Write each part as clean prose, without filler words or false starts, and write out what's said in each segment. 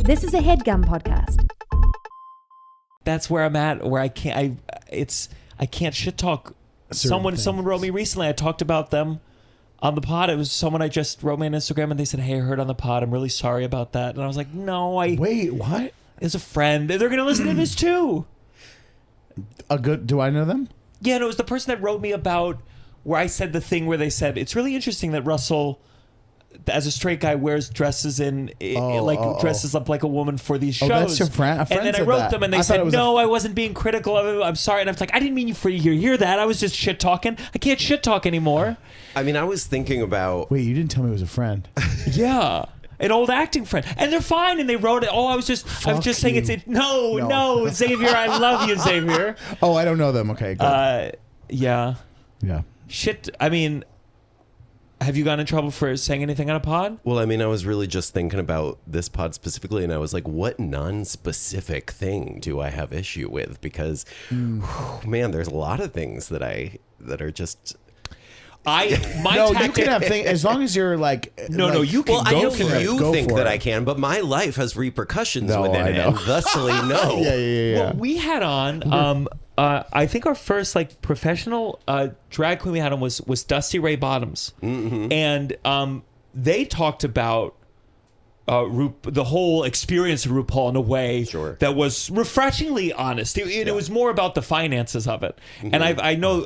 This is a Headgum podcast. That's where I'm at. Where I can't shit talk. Someone wrote me recently. I talked about them on the pod. It was someone I just wrote me on Instagram, and they said, "Hey, I heard on the pod. I'm really sorry about that." And I was like, "No, Wait, what? It was a friend. They're gonna listen to this too." Do I know them? Yeah, no, it was the person that wrote me about where I said the thing where they said it's really interesting that Russell, as a straight guy, wears dresses dresses up like a woman for these shows. Oh, that's your friend. A friend and then I said wrote that. them, and they said, "No, I wasn't being critical of it. I'm sorry." And I was like, "I didn't mean you for you to hear that. I was just shit talking. I can't shit talk anymore." I mean, I was thinking about. Wait, you didn't tell me it was a friend. Yeah. An old acting friend, and they're fine, and they wrote it. Oh, I was just saying it's no, Xavier, I love you, Xavier. Oh, I don't know them. Okay, good. Yeah. Shit. I mean, have you gotten in trouble for saying anything on a pod? Well, I mean, I was really just thinking about this pod specifically, and I was like, what non-specific thing do I have issue with? Because, man, there's a lot of things that are just. You can have things as long as you're like. You can. Well, go I know for you it. think that I can, but my life has repercussions within it, and thusly, no. Yeah. Well, we had on. I think our first professional drag queen we had on was Dusty Ray Bottoms, and they talked about the whole experience of RuPaul in a way that was refreshingly honest. It was more about the finances of it. And I know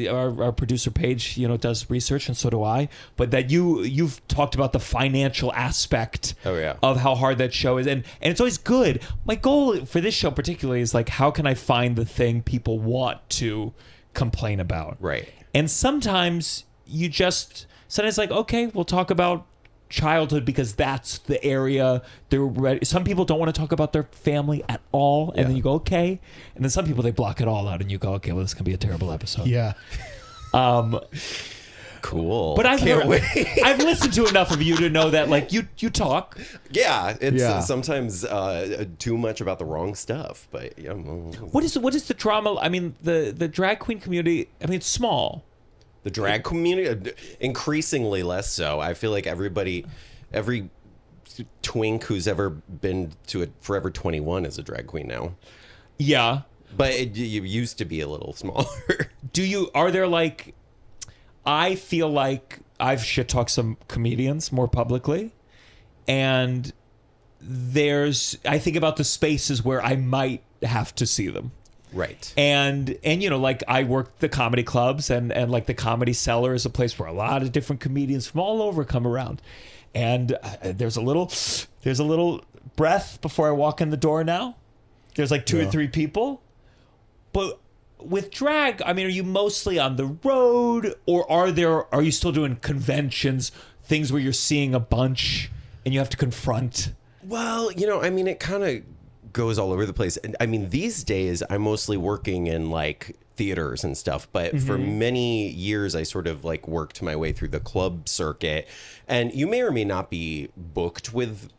our producer Paige, does research, and so do I. But that you've talked about the financial aspect of how hard that show is, and it's always good. My goal for this show particularly is how can I find the thing people want to complain about? Right. And sometimes okay, we'll talk about childhood because that's the area they're ready. Some people don't want to talk about their family at all, and then you go, okay. And then some people, they block it all out, and you go, okay, well, this can be a terrible episode. Yeah. Cool. But I've listened to enough of you to know that you talk. Yeah, it's sometimes too much about the wrong stuff. But yeah. What is the drama? I mean, the drag queen community. I mean, it's small. The drag community, increasingly less so. I feel like every twink who's ever been to a Forever 21 is a drag queen now. Yeah. But it used to be a little smaller. I feel like I've shit-talked some comedians more publicly, and I think about the spaces where I might have to see them. Right. And I work the comedy clubs, and the Comedy Cellar is a place where a lot of different comedians from all over come around. And there's a little breath before I walk in the door now. There's two or three people. But with drag, I mean, are you mostly on the road, or are you still doing conventions, things where you're seeing a bunch and you have to confront? Well, I mean, it kind of goes all over the place. And I mean, these days I'm mostly working in theaters and stuff, but for many years I sort of worked my way through the club circuit, and you may or may not be booked with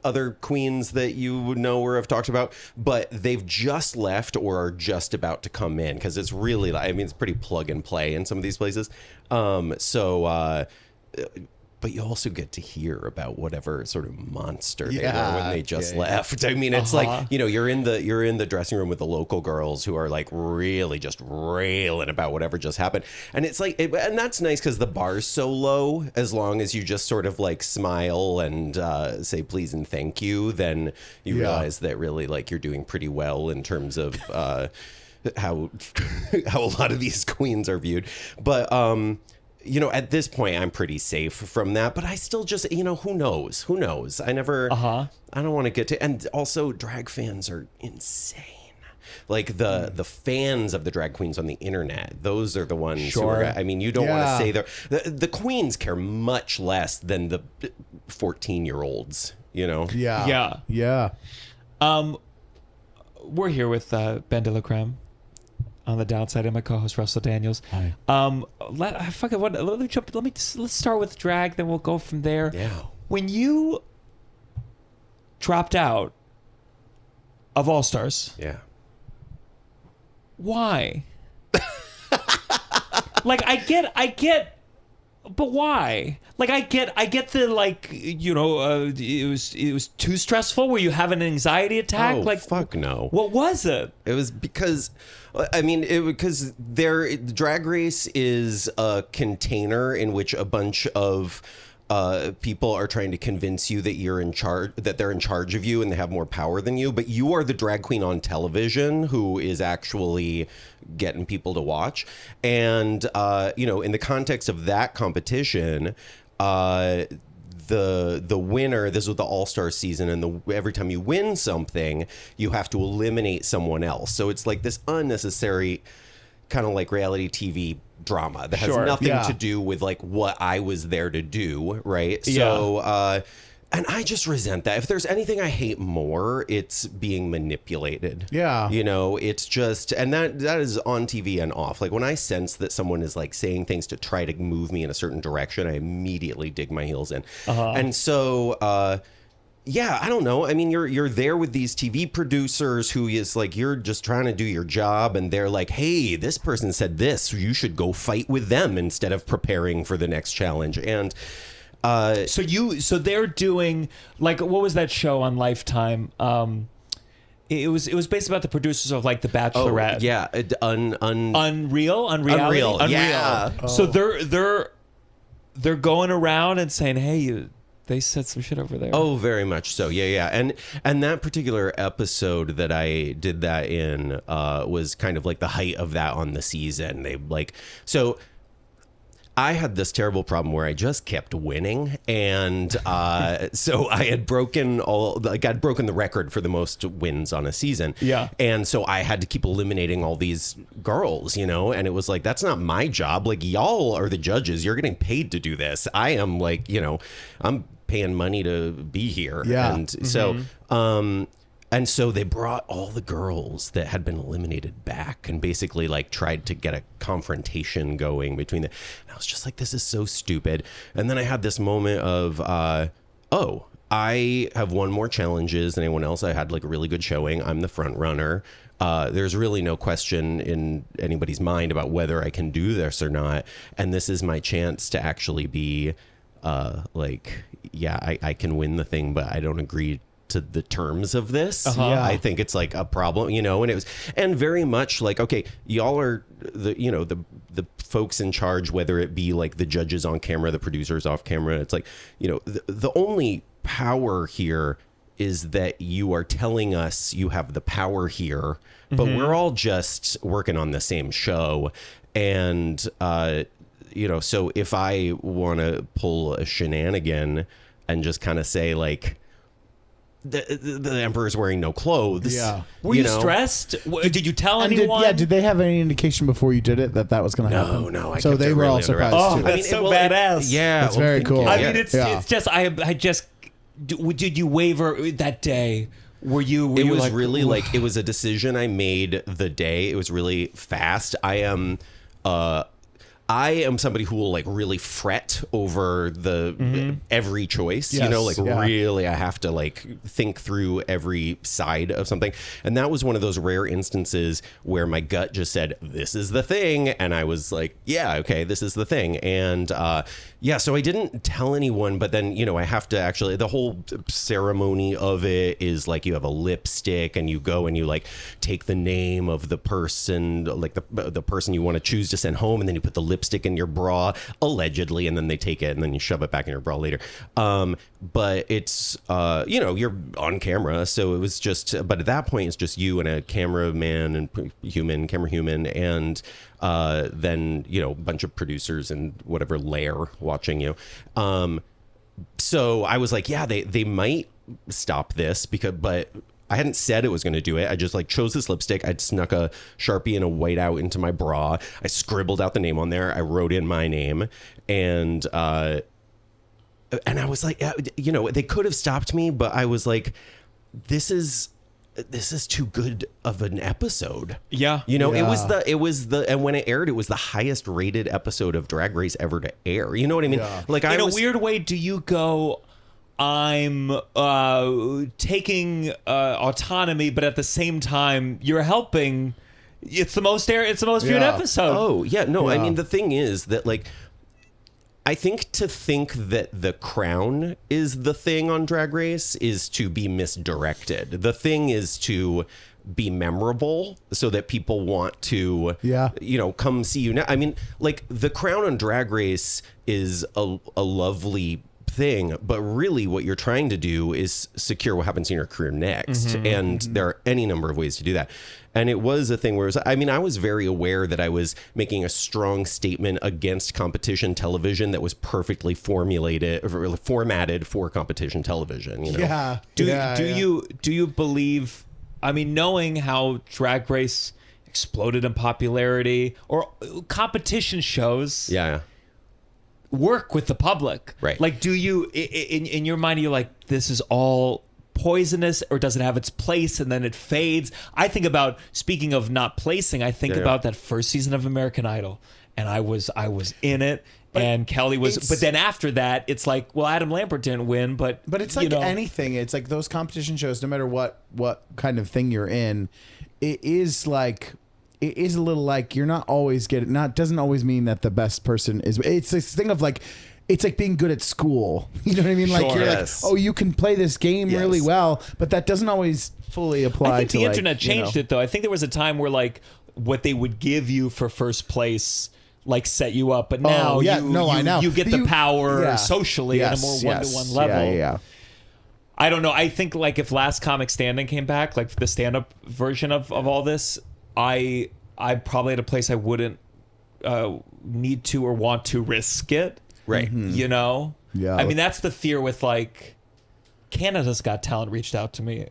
other queens that you would know or have talked about, but they've just left or are just about to come in, because it's really, it's pretty plug and play in some of these places. But you also get to hear about whatever sort of monster they were when they just left. I mean, it's you're in the dressing room with the local girls who are really just railing about whatever just happened, and it's and that's nice because the bar's so low. As long as you just sort of smile and say please and thank you, then you realize that really you're doing pretty well in terms of how a lot of these queens are viewed, but. At this point, I'm pretty safe from that, but I still just, who knows? Who knows? I don't want to get to, and also drag fans are insane. The fans of the drag queens on the internet, those are the ones who are, you don't want to say the queens care much less than the 14-year-olds, Yeah. We're here with BenDeLaCreme. On the downside, and my co-host Russell Daniels. Hi. Let's start with drag, then we'll go from there. Yeah. When you dropped out of All Stars, why? I get But why? Like, I get the, like, it was too stressful. Were you having an anxiety attack? Oh, like, fuck no. What was it? It was because, because Drag Race is a container in which a bunch of people are trying to convince you that you're in charge, that they're in charge of you and they have more power than you, but you are the drag queen on television who is actually getting people to watch. And in the context of that competition, the winner, this was the All-Star season, and every time you win something, you have to eliminate someone else. So it's like this unnecessary kind of like reality TV drama that has nothing to do with like what I was there to do, right? So and I just resent that. If there's anything I hate more, it's being manipulated. Yeah. It's just, and that is on TV and off. Like when I sense that someone is like saying things to try to move me in a certain direction, I immediately dig my heels in. And so yeah, I don't know. I mean, you're there with these TV producers who is like, you're just trying to do your job, and they're like, hey, this person said this, you should go fight with them instead of preparing for the next challenge. And so they're doing, like, what was that show on Lifetime? It was based about the producers of like The Bachelorette. Oh, yeah, Unreal. Yeah. So they're going around and saying, hey, they said some shit over there. Oh, very much so. Yeah. And that particular episode that I did that in was kind of like the height of that on the season. I had this terrible problem where I just kept winning, and so I had broken the record for the most wins on a season. Yeah, and so I had to keep eliminating all these girls, and it was like, that's not my job. Like, y'all are the judges. You're getting paid to do this. I am like, I'm paying money to be here. Yeah, and so and so they brought all the girls that had been eliminated back and basically like tried to get a confrontation going between them. And I was just like, this is so stupid. And then I had this moment of, I have won more challenges than anyone else. I had like a really good showing. I'm the front runner. There's really no question in anybody's mind about whether I can do this or not. And this is my chance to actually be I can win the thing, but I don't agree to the terms of this. I think it's like a problem, and it was, and very much like, okay, y'all are the folks in charge, whether it be like the judges on camera, the producers off camera. It's like, the only power here is that you are telling us you have the power here, but we're all just working on the same show. And, so if I want to pull a shenanigan and just kind of say like, the emperor's wearing no clothes. Yeah. Were you stressed? Did you tell anyone? Did they have any indication before you did it that was going to happen? No. So they were all surprised too. That's badass. Yeah. It's very cool. I mean, it's just, did you waver that day? It was like, really like, it was a decision I made the day. It was really fast. I am somebody who will like really fret over every choice, really I have to like think through every side of something. And that was one of those rare instances where my gut just said, this is the thing. And I was like, yeah, okay, this is the thing. And so I didn't tell anyone, but then, I have to actually, the whole ceremony of it is like, you have a lipstick and you go and you like take the name of the person, like the person you want to choose to send home. And then you put the lipstick in your bra, allegedly, and then they take it and then you shove it back in your bra later. But it's, you're on camera. So it was just, but at that point, it's just you and a cameraman and camera human, and then, a bunch of producers and whatever layer watching you. So I was like, yeah, they might stop this but I hadn't said it was going to do it. I just like chose this lipstick. I'd snuck a Sharpie and a whiteout into my bra. I scribbled out the name on there. I wrote in my name, and I was like, they could have stopped me, but I was like, this is too good of an episode. Yeah. It was the and when it aired, it was the highest rated episode of Drag Race ever to air. You know what I mean? Yeah. Like, in a weird way, do you go, I'm taking autonomy, but at the same time, you're helping. It's the most viewed episode. Oh, yeah. No, I mean, the thing is that, like, I think to think that the crown is the thing on Drag Race is to be misdirected. The thing is to be memorable so that people want to, come see you now. I mean, like, the crown on Drag Race is a lovely thing, but really what you're trying to do is secure what happens in your career next. And there are any number of ways to do that. And it was a thing where I was very aware that I was making a strong statement against competition television that was perfectly formatted for competition television. You know? Do you believe? I mean, knowing how Drag Race exploded in popularity, or competition shows, work with the public, right? Like, do you in your mind, are you like, this is all poisonous, or does it have its place and then it fades? I think about, speaking of not placing, I think about that first season of American Idol, and I was in it, and Kelly was, but then after that it's like, well, Adam Lambert didn't win, but it's like anything. It's like those competition shows, no matter what kind of thing you're in, it is a little like, you're not always doesn't always mean that the best person is. It's this thing of like, it's like being good at school. You know what I mean? Like, you're like, oh, you can play this game really well, but that doesn't always fully apply to, I think the internet changed it, though. I think there was a time where, like, what they would give you for first place, like, set you up. But now you get the power socially at a more one-to-one level. Yeah. I don't know. I think, like, if Last Comic Standing came back, like the stand-up version of all this, I probably at a place I wouldn't need to or want to risk it. Right. You know? Yeah. I mean, that's the fear with, like, Canada's Got Talent reached out to me,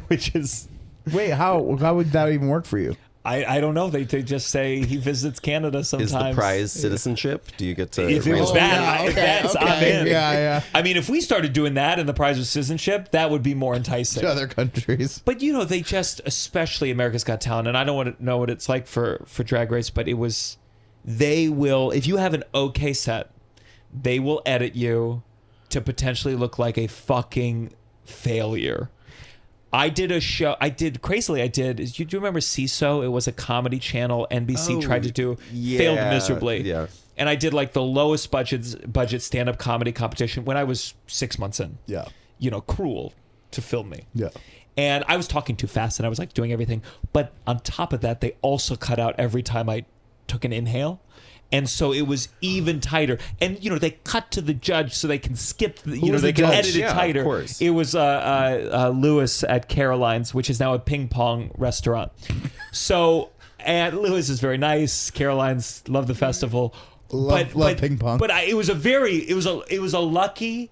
which is... Wait, how would that even work for you? I don't know. They just say he visits Canada sometimes. Is the prize citizenship? Do you get to... If it was that, I'm in. Yeah. I mean, if we started doing that and the prize was citizenship, that would be more enticing. To other countries. But, you know, they just, especially America's Got Talent, and I don't want to know what it's like for Drag Race, but it was... They will... If you have an okay set, they will edit you to potentially look like a fucking failure. I did a show. Do you remember CISO? It was a comedy channel NBC tried to do. Failed miserably. Yeah. And I did like the lowest budget stand-up comedy competition when I was 6 months in. Yeah. You know, cruel to film me. Yeah. And I was talking too fast and I was like doing everything. But on top of that, they also cut out every time I took an inhale. And so it was even tighter. And, you know, they cut to the judge so they can skip, they can edit it tighter. Of course. It was Lewis at Caroline's, which is now a ping pong restaurant. So, and Lewis is very nice. Caroline's, love the festival. Love ping pong. But it was a lucky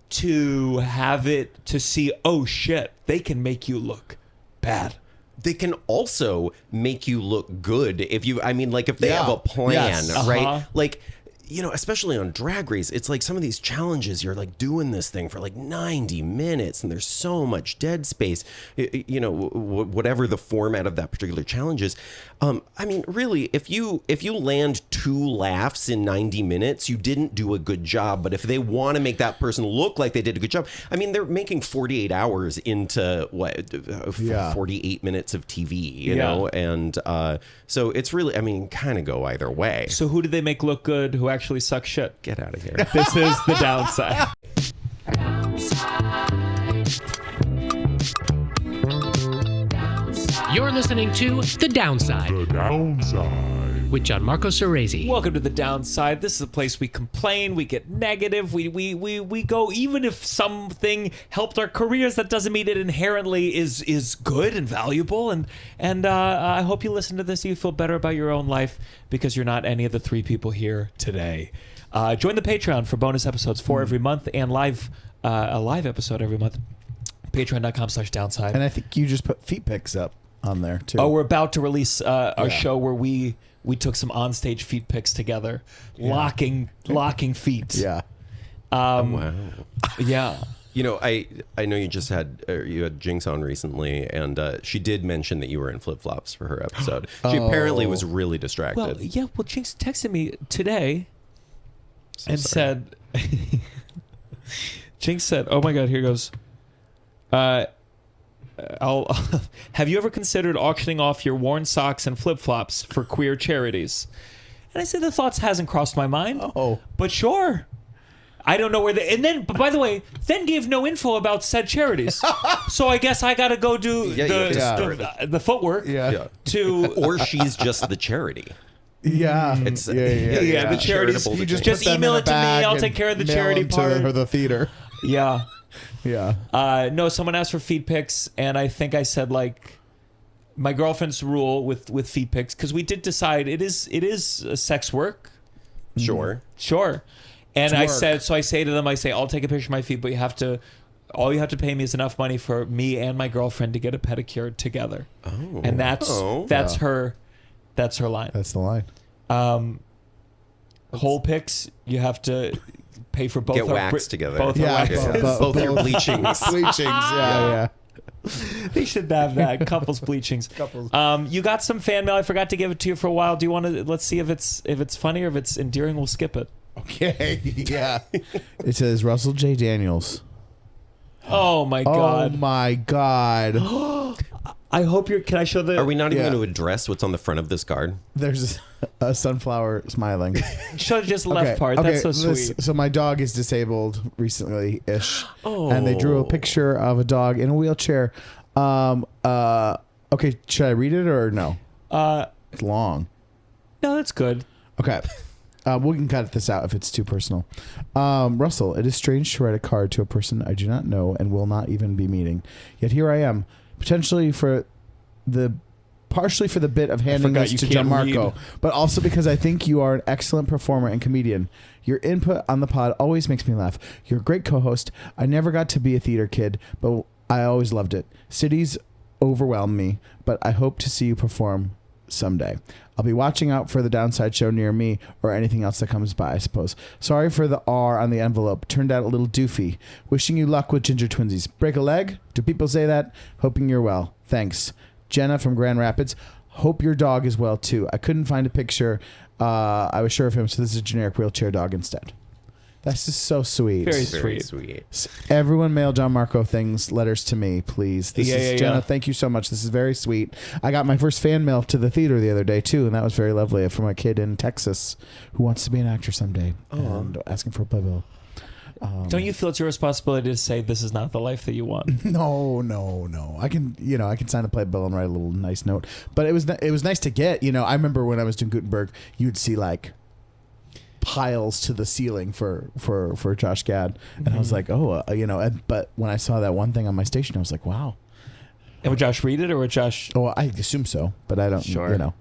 to have it, to see, oh shit, they can make you look bad. They can also make you look good if they have a plan, right? Like, you know, especially on Drag Race, it's like some of these challenges, you're like doing this thing for like 90 minutes and there's so much dead space, you know, whatever the format of that particular challenge is. I mean, really, if you land 2 laughs in 90 minutes, you didn't do a good job. But if they want to make that person look like they did a good job, I mean, they're making 48 hours into 48 minutes of TV, you know? And so it's really, I mean, kind of go either way. So who did they make look good? Who actually sucks shit? Get out of here. This is The Downside. You're listening to The Downside. The Downside. With Gianmarco Soresi. Welcome to The Downside. This is a place we complain, we get negative, we go, even if something helped our careers, that doesn't mean it inherently is good and valuable. And I hope you listen to this and you feel better about your own life because you're not any of the 3 people here today. Join the Patreon for bonus episodes 4 every month and a live episode every month. Patreon.com/downside. And I think you just put feet pics up on there too. Oh, we're about to release our show where we took some onstage feet pics together, locking feet. Yeah. Wow. Yeah. You know, I know you just had Jinx on recently, and she did mention that you were in flip flops for her episode. She apparently was really distracted. Well, yeah. Well, Jinx texted me today said, Jinx said, "Oh my God, here goes. Have you ever considered auctioning off your worn socks and flip-flops for queer charities?" And I said, the thoughts hasn't crossed my mind. Oh. But sure. I don't know where they... And then, but by the way, then gave no info about said charities. So I guess I got to go do the footwork to... Or she's just the charity. Yeah. It's the charities. You just Just put them email in a it to me. bag I'll and take care of the mail charity them to part. the theater. Yeah. Yeah. No, someone asked for feed pics, and I think I said, like, my girlfriend's rule with feed pics, because we did decide it is sex work. Sure. And It's I work. say to them, I'll take a picture of my feet, but all you have to pay me is enough money for me and my girlfriend to get a pedicure together. Oh. And that's her line. That's the line. Whole pics, you have to pay for both Get our waxed together. both our waxes. Both your bleachings. Bleachings. Yeah. They should have that. Couples bleachings. You got some fan mail. I forgot to give it to you for a while. Do you want to? Let's see if it's funny or if it's endearing. We'll skip it. Okay. Yeah. It says Russell J. Daniels. Oh my god. Oh my god. I hope you're. Can I show the? Are we not even going to address what's on the front of this card? There's a sunflower smiling. Show just the left part. That's so sweet. So my dog is disabled recently-ish. And they drew a picture of a dog in a wheelchair. Okay, should I read it or no? It's long. No, that's good. Okay. We can cut this out if it's too personal. Russell, it is strange to write a card to a person I do not know and will not even be meeting. Yet here I am, partially for the bit of handing forgot this you to can't Gianmarco, read. but also because I think you are an excellent performer and comedian. Your input on the pod always makes me laugh. You're a great co-host. I never got to be a theater kid, but I always loved it. Cities overwhelm me, but I hope to see you perform someday. I'll be watching out for the Downside show near me or anything else that comes by, I suppose. Sorry for the R on the envelope. Turned out a little doofy. Wishing you luck with Ginger Twinsies. Break a leg? Do people say that? Hoping you're well. Thanks. Jenna from Grand Rapids. Hope your dog is well too. I couldn't find a picture. I was sure of him, so this is a generic wheelchair dog instead. That's just so sweet. Very sweet. Everyone mail Gianmarco letters to me, please. This is Jenna. Thank you so much. This is very sweet. I got my first fan mail to the theater the other day too, and that was very lovely from a kid in Texas who wants to be an actor someday and asking for a playbill. Don't you feel it's your responsibility to say this is not the life that you want? No. I can sign a playbill and write a little nice note. But it was nice to get. I remember when I was doing Gutenberg, you'd see like piles to the ceiling for Josh Gad, and I was like, but when I saw that one thing on my station, I was like, wow. And would Josh read it, or would Josh? Oh, I assume so, but I don't. Sure.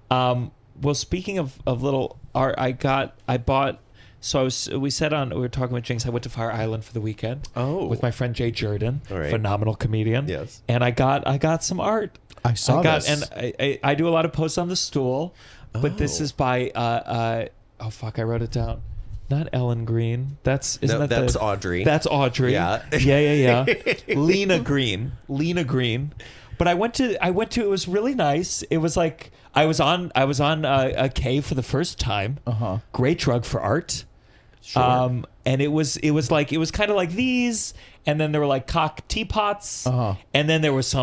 Well, speaking of little art, I bought. So we were talking with Jinx. I went to Fire Island for the weekend. Oh. With my friend Jay Jordan, right. Phenomenal comedian. Yes. And I got some art. I saw this. And I do a lot of posts on the stool, but this is by oh fuck, I wrote it down. Not Ellen Green. That's Audrey. That's Audrey. Yeah. Yeah. Lena Green. But I went to it was really nice. It was like I was on a K for the first time. Great drug for art. Sure. And it was kind of like these, and then there were like cock teapots, and then there was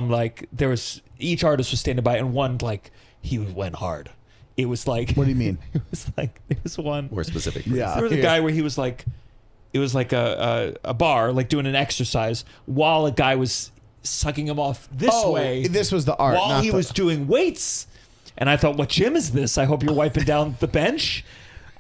each artist was standing by, and one like he went hard. It was like, what do you mean? It was like there was one More specific. Yeah. There was a guy where he was like, it was like a bar, like doing an exercise while a guy was sucking him off this way. This was the art while he was doing weights, and I thought, what gym is this? I hope you're wiping down the bench.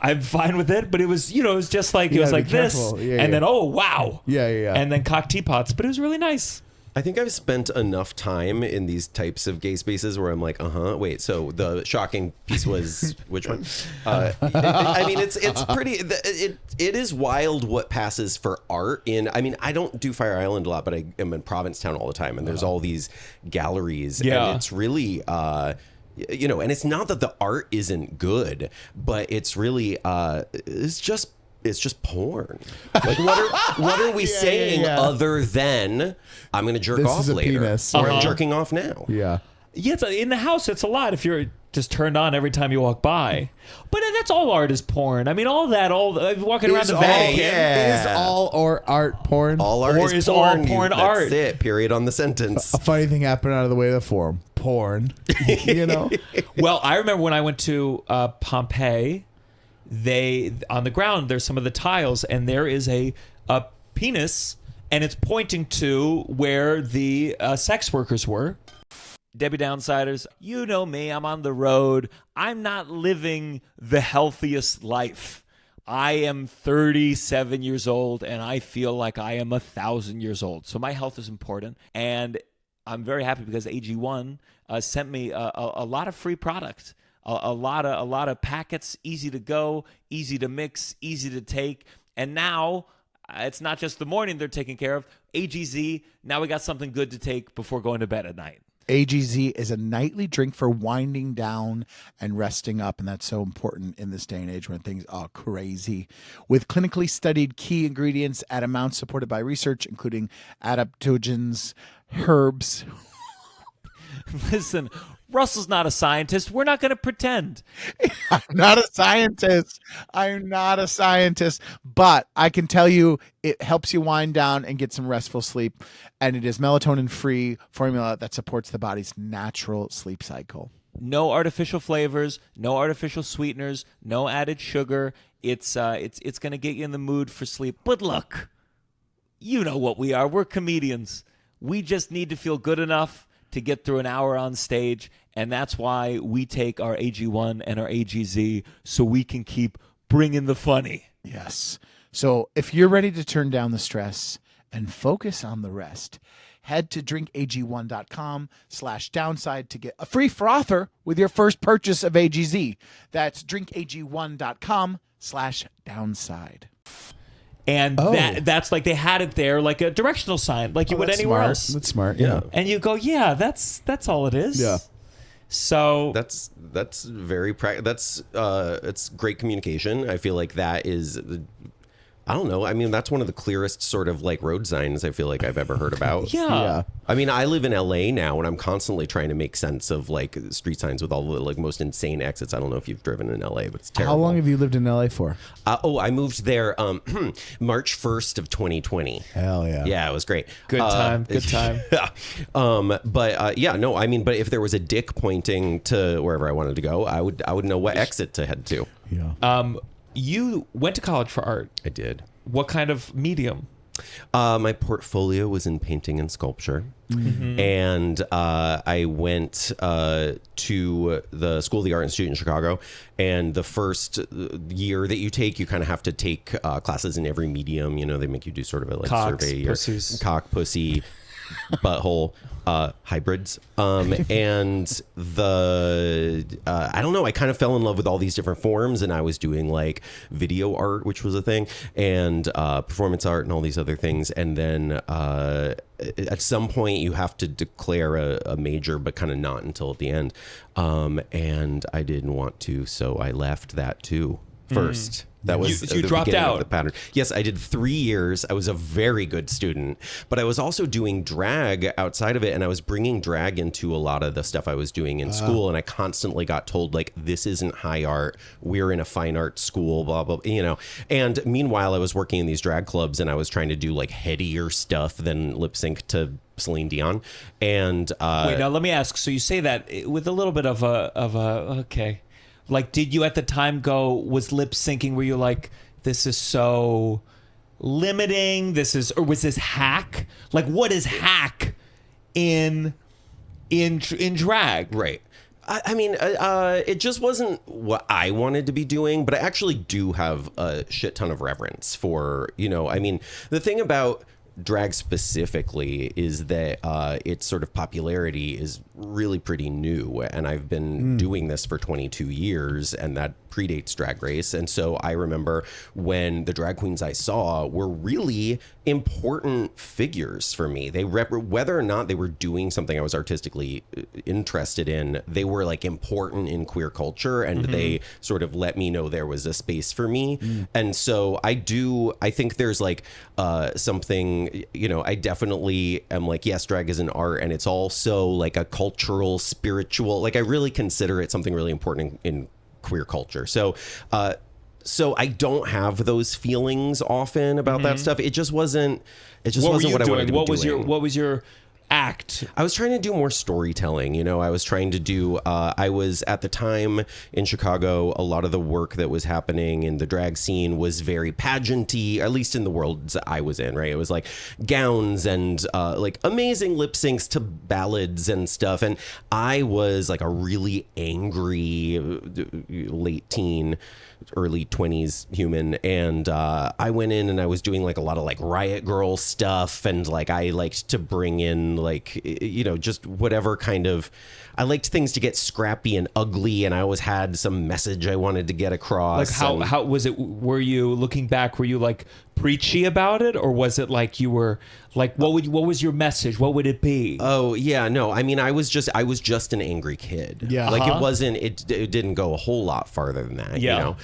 I'm fine with it, but it was, it was just like, it was like this, and then, oh, wow. Yeah. And then cock teapots, but it was really nice. I think I've spent enough time in these types of gay spaces where I'm like, wait, so the shocking piece was which one? I mean, it's pretty, it is wild what passes for art I don't do Fire Island a lot, but I am in Provincetown all the time, and there's all these galleries, and it's really, and it's not that the art isn't good, but it's really it's just porn. Like what are we saying other than I'm gonna jerk off later penis. or I'm jerking off now? Yeah. Yeah, in the house it's a lot if you're just turned on every time you walk by. But that's all art is porn. I mean, walking around the Vatican. Is all or art porn? All art Or is is all porn. porn That's art? it. Period on the sentence. A funny thing happened out of the way of the forum. porn. You know? Well, I remember when I went to Pompeii, on the ground, there's some of the tiles, and there is a penis, and it's pointing to where the sex workers were. Debbie Downsiders, you know me, I'm on the road. I'm not living the healthiest life. I am 37 years old, and I feel like I am 1,000 years old. So my health is important, and I'm very happy because AG1 sent me a lot of free product, a lot of packets, easy to go, easy to mix, easy to take, and now it's not just the morning they're taking care of. AGZ, now we got something good to take before going to bed at night. AGZ is a nightly drink for winding down and resting up, and that's so important in this day and age when things are crazy. With clinically studied key ingredients at amounts supported by research, including adaptogens, herbs. Listen, Russell's not a scientist. We're not going to pretend. I'm not a scientist. But I can tell you it helps you wind down and get some restful sleep. And it is melatonin-free formula that supports the body's natural sleep cycle. No artificial flavors, no artificial sweeteners, no added sugar. It's going to get you in the mood for sleep. But look, you know what we are. We're comedians. We just need to feel good enough to get through an hour on stage, and that's why we take our AG1 and our AGZ so we can keep bringing the funny. Yes. So if you're ready to turn down the stress and focus on the rest, head to drinkag1.com/downside to get a free frother with your first purchase of AGZ. That's drinkag1.com/downside. And that's like they had it there like a directional sign, like you would anywhere else. That's smart. Yeah. And you go, yeah, that's all it is. Yeah. So that's very it's great communication. I feel like that is, I don't know. I mean, that's one of the clearest sort of like road signs I feel like I've ever heard about. Yeah. I mean, I live in LA now, and I'm constantly trying to make sense of like street signs with all the like most insane exits. I don't know if you've driven in LA, but it's terrible. How long have you lived in LA for? I moved there March 1st of 2020. Hell yeah. Yeah, it was great. Good time. Yeah. But I mean, but if there was a dick pointing to wherever I wanted to go, I would know what exit to head to. Yeah. You went to college for art. I did. What kind of medium? My portfolio was in painting and sculpture. Mm-hmm. And I went to the School of the Art Institute in Chicago. And the first year that you take, you kind of have to take classes in every medium. You know, they make you do sort of a like survey. Cock, pussy, butthole, hybrids. And I don't know, I kind of fell in love with all these different forms, and I was doing like video art, which was a thing, and performance art and all these other things. And then at some point you have to declare a major, but kind of not until at the end. And I didn't want to, so I left that too first. That was you dropped out. Of the pattern. Yes, I did 3 years. I was a very good student, but I was also doing drag outside of it, and I was bringing drag into a lot of the stuff I was doing in school. And I constantly got told like, "This isn't high art. We're in a fine art school." Blah blah. You know. And meanwhile, I was working in these drag clubs, and I was trying to do like headier stuff than lip sync to Celine Dion. And wait, now let me ask. So you say that with a little bit of a okay. Like, did you at the time go, was lip syncing where you're like, this is so limiting, or was this hack? Like, what is hack in drag? Right. I mean, it just wasn't what I wanted to be doing, but I actually do have a shit ton of reverence for, you know, I mean, the thing about drag specifically is that its sort of popularity is really pretty new, and I've been doing this for 22 years, and that predates Drag Race. And so I remember when the drag queens I saw were really important figures for me. They whether or not they were doing something I was artistically interested in, they were like important in queer culture, and they sort of let me know there was a space for me. And so I think there's like something, you know, I definitely am like, yes, drag is an art, and it's also like a cultural, spiritual, like I really consider it something really important in queer culture. So I don't have those feelings often about that stuff. It just wasn't what I wanted to be doing. What was your act? I was trying to do more storytelling. I was trying to do, I was at the time in Chicago, a lot of the work that was happening in the drag scene was very pageanty, at least in the worlds that I was in, right? It was like gowns and like amazing lip syncs to ballads and stuff. And I was like a really angry late teen, early 20s human, and I went in and I was doing like a lot of like Riot Girl stuff, and like I liked to bring in like just whatever kind of, I liked things to get scrappy and ugly, and I always had some message I wanted to get across. Like how was it? Were you looking back? Were you like preachy about it, or was it like you were like what was your message? What would it be? Oh yeah, no. I mean, I was just an angry kid. Yeah, like it didn't go a whole lot farther than that. Yeah.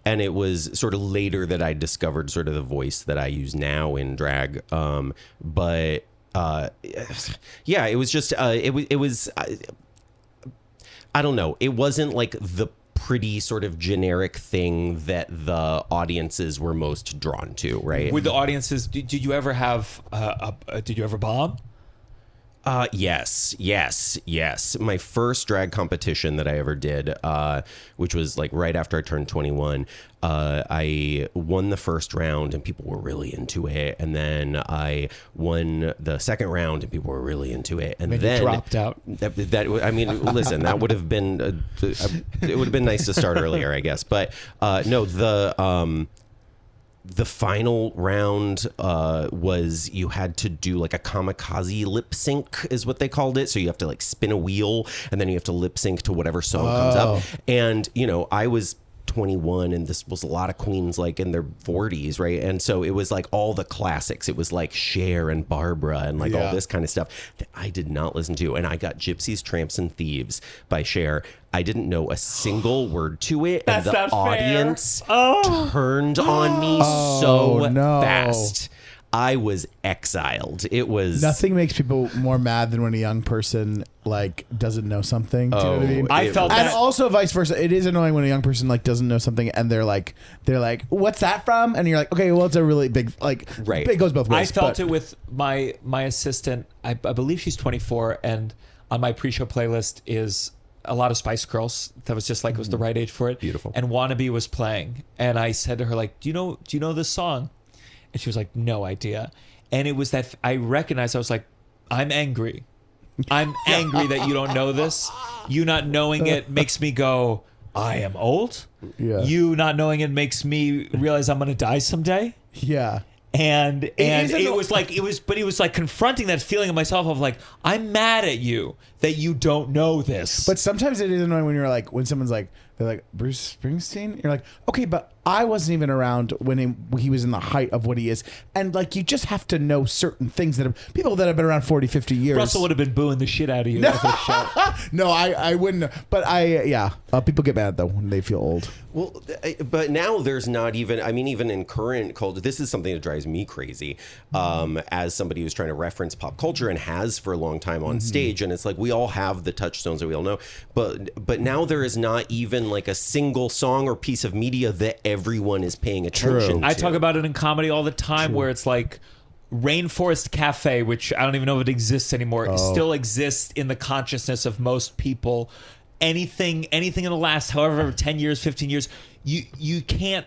And it was sort of later that I discovered sort of the voice that I use now in drag. But yeah, it was just it was I don't know. It wasn't like the pretty sort of generic thing that the audiences were most drawn to, right? With the audiences, did you ever have did you ever bomb? Yes. My first drag competition that I ever did, which was like right after I turned 21, I won the first round and people were really into it. And then I won the second round and people were really into it. And then dropped out. I mean, listen, that would have been, it would have been nice to start earlier, I guess. But no, the final round was you had to do like a kamikaze lip sync is what they called it. So you have to like spin a wheel and then you have to lip sync to whatever song comes up. And, I was 21 and this was a lot of queens like in their 40s, right? And so it was like all the classics. It was like Cher and Barbara and like all this kind of stuff that I did not listen to. And I got Gypsies, Tramps and Thieves by Cher. I didn't know a single word to it. That's and the not audience fair. turned on me so fast. I was exiled. It was nothing makes people more mad than when a young person like doesn't know something. Do you know what I mean? I felt and that. also vice versa. It is annoying when a young person like doesn't know something and they're like, what's that from? And you're like, okay, well, it's a really big like. Right. It goes both ways. I felt it with my assistant. I believe she's 24, and on my pre-show playlist is a lot of Spice Girls. That was just like it was the right age for it. Beautiful. And Wannabe was playing, and I said to her like, do you know this song? And she was like, no idea. And it was that I recognized, I was like, I'm angry. I'm angry that you don't know this. You not knowing it makes me go, I am old. Yeah. You not knowing it makes me realize I'm going to die someday. Yeah. And it was like confronting that feeling of myself of like, I'm mad at you that you don't know this. But sometimes it is annoying when you're like, when someone's like, they're like, Bruce Springsteen? You're like, okay, but I wasn't even around when he was in the height of what he is. And like, you just have to know certain things that have, people that have been around 40, 50 years. Russell would have been booing the shit out of you at this show. No, I wouldn't. But people get mad though when they feel old. Well, but now there's not even, I mean, even in current culture, this is something that drives me crazy as somebody who's trying to reference pop culture and has for a long time on stage. And it's like, we all have the touchstones that we all know. But now there is not even like a single song or piece of media that everyone is paying attention to. I talk about it in comedy all the time where it's like Rainforest Cafe, which I don't even know if it exists anymore, still exists in the consciousness of most people. Anything in the last however 10 years, 15 years, you can't.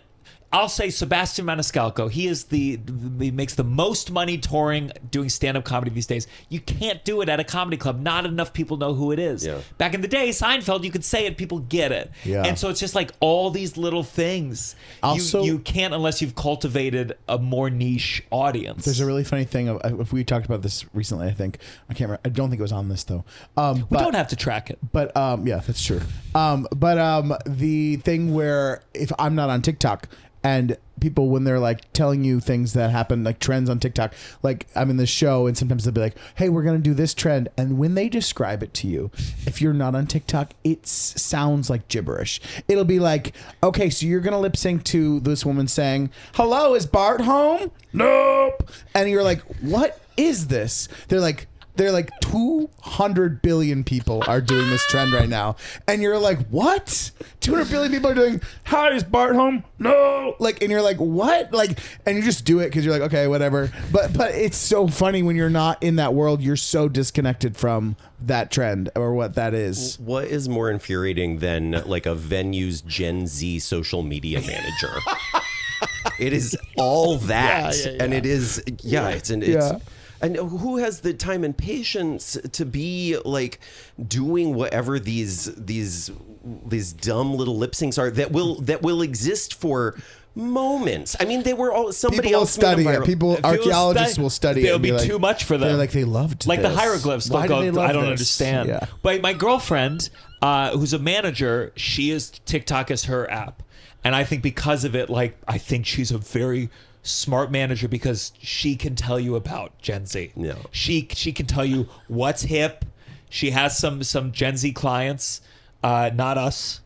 I'll say Sebastian Maniscalco. He makes the most money touring, doing stand-up comedy these days. You can't do it at a comedy club. Not enough people know who it is. Yeah. Back in the day, Seinfeld, you could say it, people get it. Yeah. And so it's just like all these little things. Also, you can't unless you've cultivated a more niche audience. There's a really funny thing. If we talked about this recently, I think. I can't remember. I don't think it was on this, though. We don't have to track it. But yeah, that's true. The thing where if I'm not on TikTok, and people, when they're like telling you things that happen, like trends on TikTok, like I'm in the show and sometimes they'll be like, hey, we're going to do this trend. And when they describe it to you, if you're not on TikTok, it sounds like gibberish. It'll be like, okay, so you're going to lip sync to this woman saying, hello, is Bart home? Nope. And you're like, what is this? They're like, They're like 200 billion people are doing this trend right now. And you're like, what? 200 billion people are doing, hi, is Bart home? No. Like, and you're like, what? Like, and you just do it because you're like, okay, whatever. But it's so funny when you're not in that world. You're so disconnected from that trend or what that is. What is more infuriating than like a venue's Gen Z social media manager? It is all that. And it is, and who has the time and patience to be like doing whatever these dumb little lip syncs are that will exist for moments? I mean, they were all somebody People will else study it. People, archaeologists will study it. It'll and be like, too much for them. They're like, they loved like this. the hieroglyphs. Why They'll did they go, love I don't this? understand. Yeah. But my girlfriend, who's a manager, she is TikTok as her app, and I think because of it, like I think she's a very smart manager because she can tell you about Gen Z. Yeah. She can tell you what's hip. She has some Gen Z clients, not us.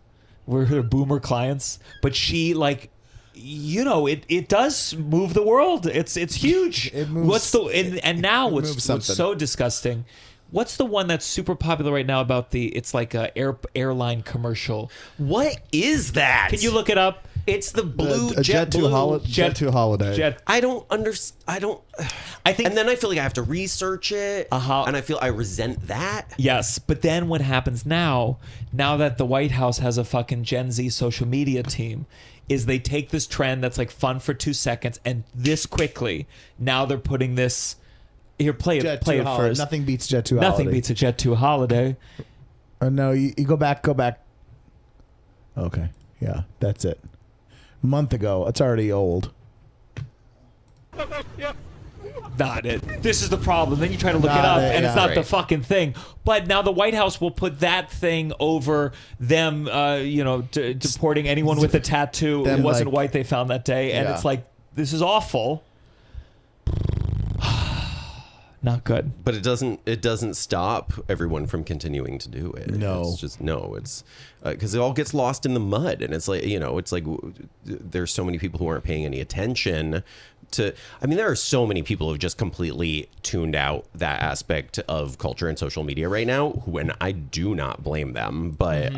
We're her boomer clients, but she like, you know, it does move the world. It's huge. It moves. What's the and now what's something. so disgusting? What's the one that's super popular right now about it's like a airline commercial? What is that? Can you look it up? It's the blue a Jet 2 holiday. Jet. I don't understand. I think, and then I feel like I have to research it. And I feel I resent that. yes, but then what happens now that the White House has a fucking Gen Z social media team, is they take this trend that's like fun for 2 seconds and this quickly, now they're putting this, here, play it first. Nothing beats Jet 2 holiday. Nothing beats a Jet 2 holiday. No, you go back. Okay. Yeah, that's it. A month ago. It's already old. Not it. This is the problem. Then you try to look it Not up, it, and it's yeah. not the fucking thing. But now the White House will put that thing over them, deporting anyone with a tattoo who Them, wasn't like- white they found that day. And Yeah. it's like, this is awful. Not good. But it doesn't stop everyone from continuing to do it. No. It's just it's because it all gets lost in the mud, and it's like, it's like there's so many people who aren't paying any attention to. I mean, there are so many people who have just completely tuned out that aspect of culture and social media right now, and I do not blame them. But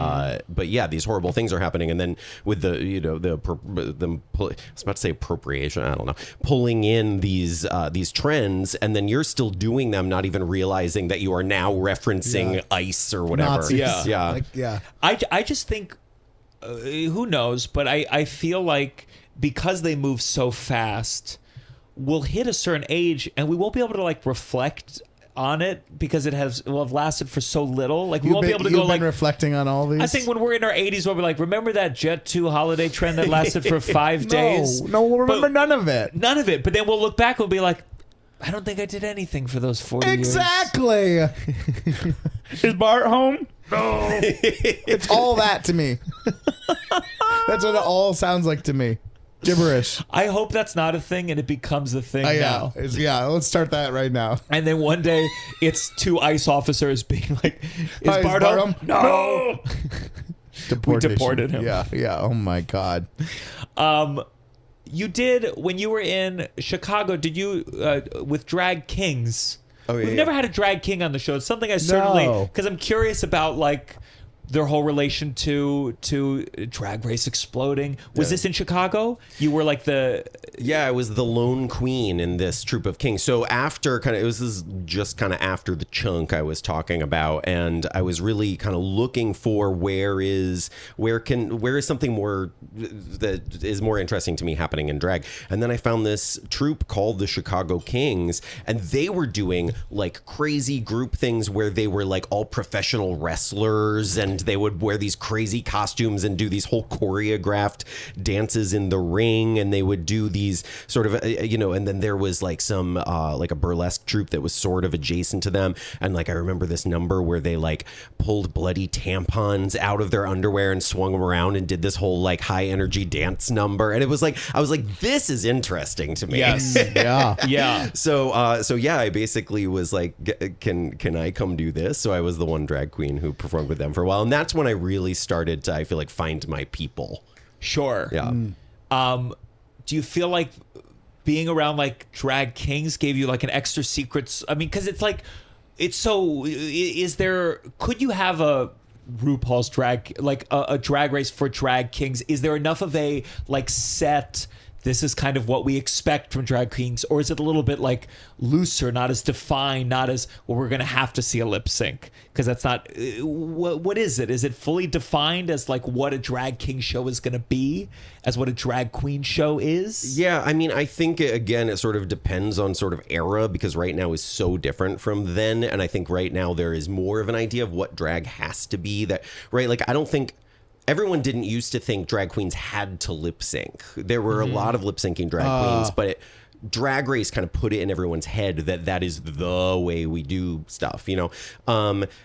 yeah, these horrible things are happening, and then with the I was about to say appropriation, I don't know, pulling in these trends, and then you're still doing them, not even realizing that you are now referencing ICE or whatever. Nazis. Yeah. Like, yeah. I just think, who knows, but I feel like because they move so fast, we'll hit a certain age and we won't be able to like reflect on it because will have lasted for so little. Like we won't be able to go like reflecting on all these. I think when we're in our 80s, we'll be like, remember that Jet 2 holiday trend that lasted for 5 days? No, we'll remember But- none of it. None of it. But then we'll look back, we'll be like, I don't think I did anything for those 40 years. Exactly. Is Bart home? No. It's all that to me. That's what it all sounds like to me. Gibberish. I hope that's not a thing and it becomes a thing now. Yeah, let's start that right now. And then one day it's 2 ICE officers being like, is Hi, Bart home? No. We deported him. Yeah. Oh my God. You did, when you were in Chicago, did you, with Drag Kings? Oh, yeah, We've yeah. never had a drag king on the show. It's something I certainly, No. because I'm curious about like their whole relation to Drag Race exploding. Was this in Chicago? You were like Yeah, I was the lone queen in this troupe of kings. So after this is just kind of after the chunk I was talking about, and I was really kind of looking for where is something more that is more interesting to me happening in drag. And then I found this troupe called the Chicago Kings, and they were doing like crazy group things where they were like all professional wrestlers, and they would wear these crazy costumes and do these whole choreographed dances in the ring, and they would do these sort of and then there was like some like a burlesque troupe that was sort of adjacent to them, and like I remember this number where they like pulled bloody tampons out of their underwear and swung them around and did this whole like high energy dance number, and it was like I was like, this is interesting to me. Yes. Yeah. yeah. So yeah, I basically was like, can I come do this? So I was the one drag queen who performed with them for a while, and that's when I really started to, I feel like, find my people. Sure. Yeah. Do you feel like being around like drag kings gave you like an extra secret? I mean, because it's like it's so. Could you have a RuPaul's drag, like a drag race for drag kings? Is there enough of a like set? This is kind of what we expect from drag kings, or is it a little bit like looser, not as defined, not as well? We're gonna have to see a lip sync because that's not. What is it? Is it fully defined as like what a drag king show is gonna be, as what a drag queen show is? Yeah, I mean, I think again, it sort of depends on sort of era, because right now is so different from then, and I think right now there is more of an idea of what drag has to be. That right, like I don't think. Everyone didn't used to think drag queens had to lip sync. There were a lot of lip syncing drag queens, but Drag Race kind of put it in everyone's head that is the way we do stuff, you know?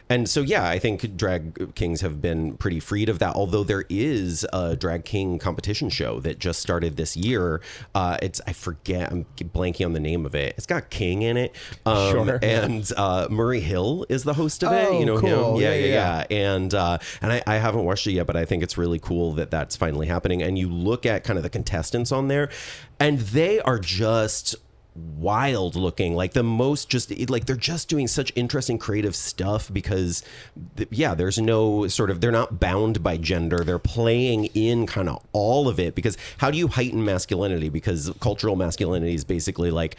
And so, yeah, I think drag kings have been pretty freed of that, although there is a drag king competition show that just started this year. I forget, I'm blanking on the name of it. It's got King in it. Sure. And Murray Hill is the host of it. Oh, You know cool. him? Yeah. And I haven't watched it yet, but I think it's really cool that that's finally happening. And you look at kind of the contestants on there, and they are just wild looking, like the most, just like they're just doing such interesting creative stuff because there's no sort of, they're not bound by gender, they're playing in kind of all of it. Because how do you heighten masculinity? Because cultural masculinity is basically like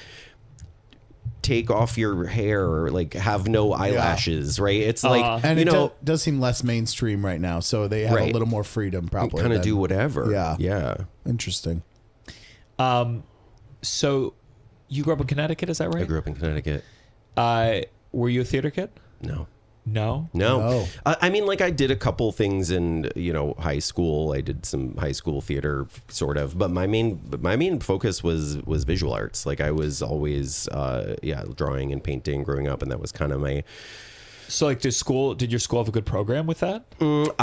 take off your hair or like have no eyelashes, right? It's like, and you it know, does seem less mainstream right now, so they have a little more freedom probably. kind of do whatever. Yeah. Interesting. So you grew up in Connecticut, is that right? I grew up in Connecticut. Were you a theater kid? No. No. I mean, like I did a couple things in, high school. I did some high school theater sort of, but my main focus was visual arts. Like I was always, drawing and painting growing up. And that was kind of my. So like did your school have a good program with that? Not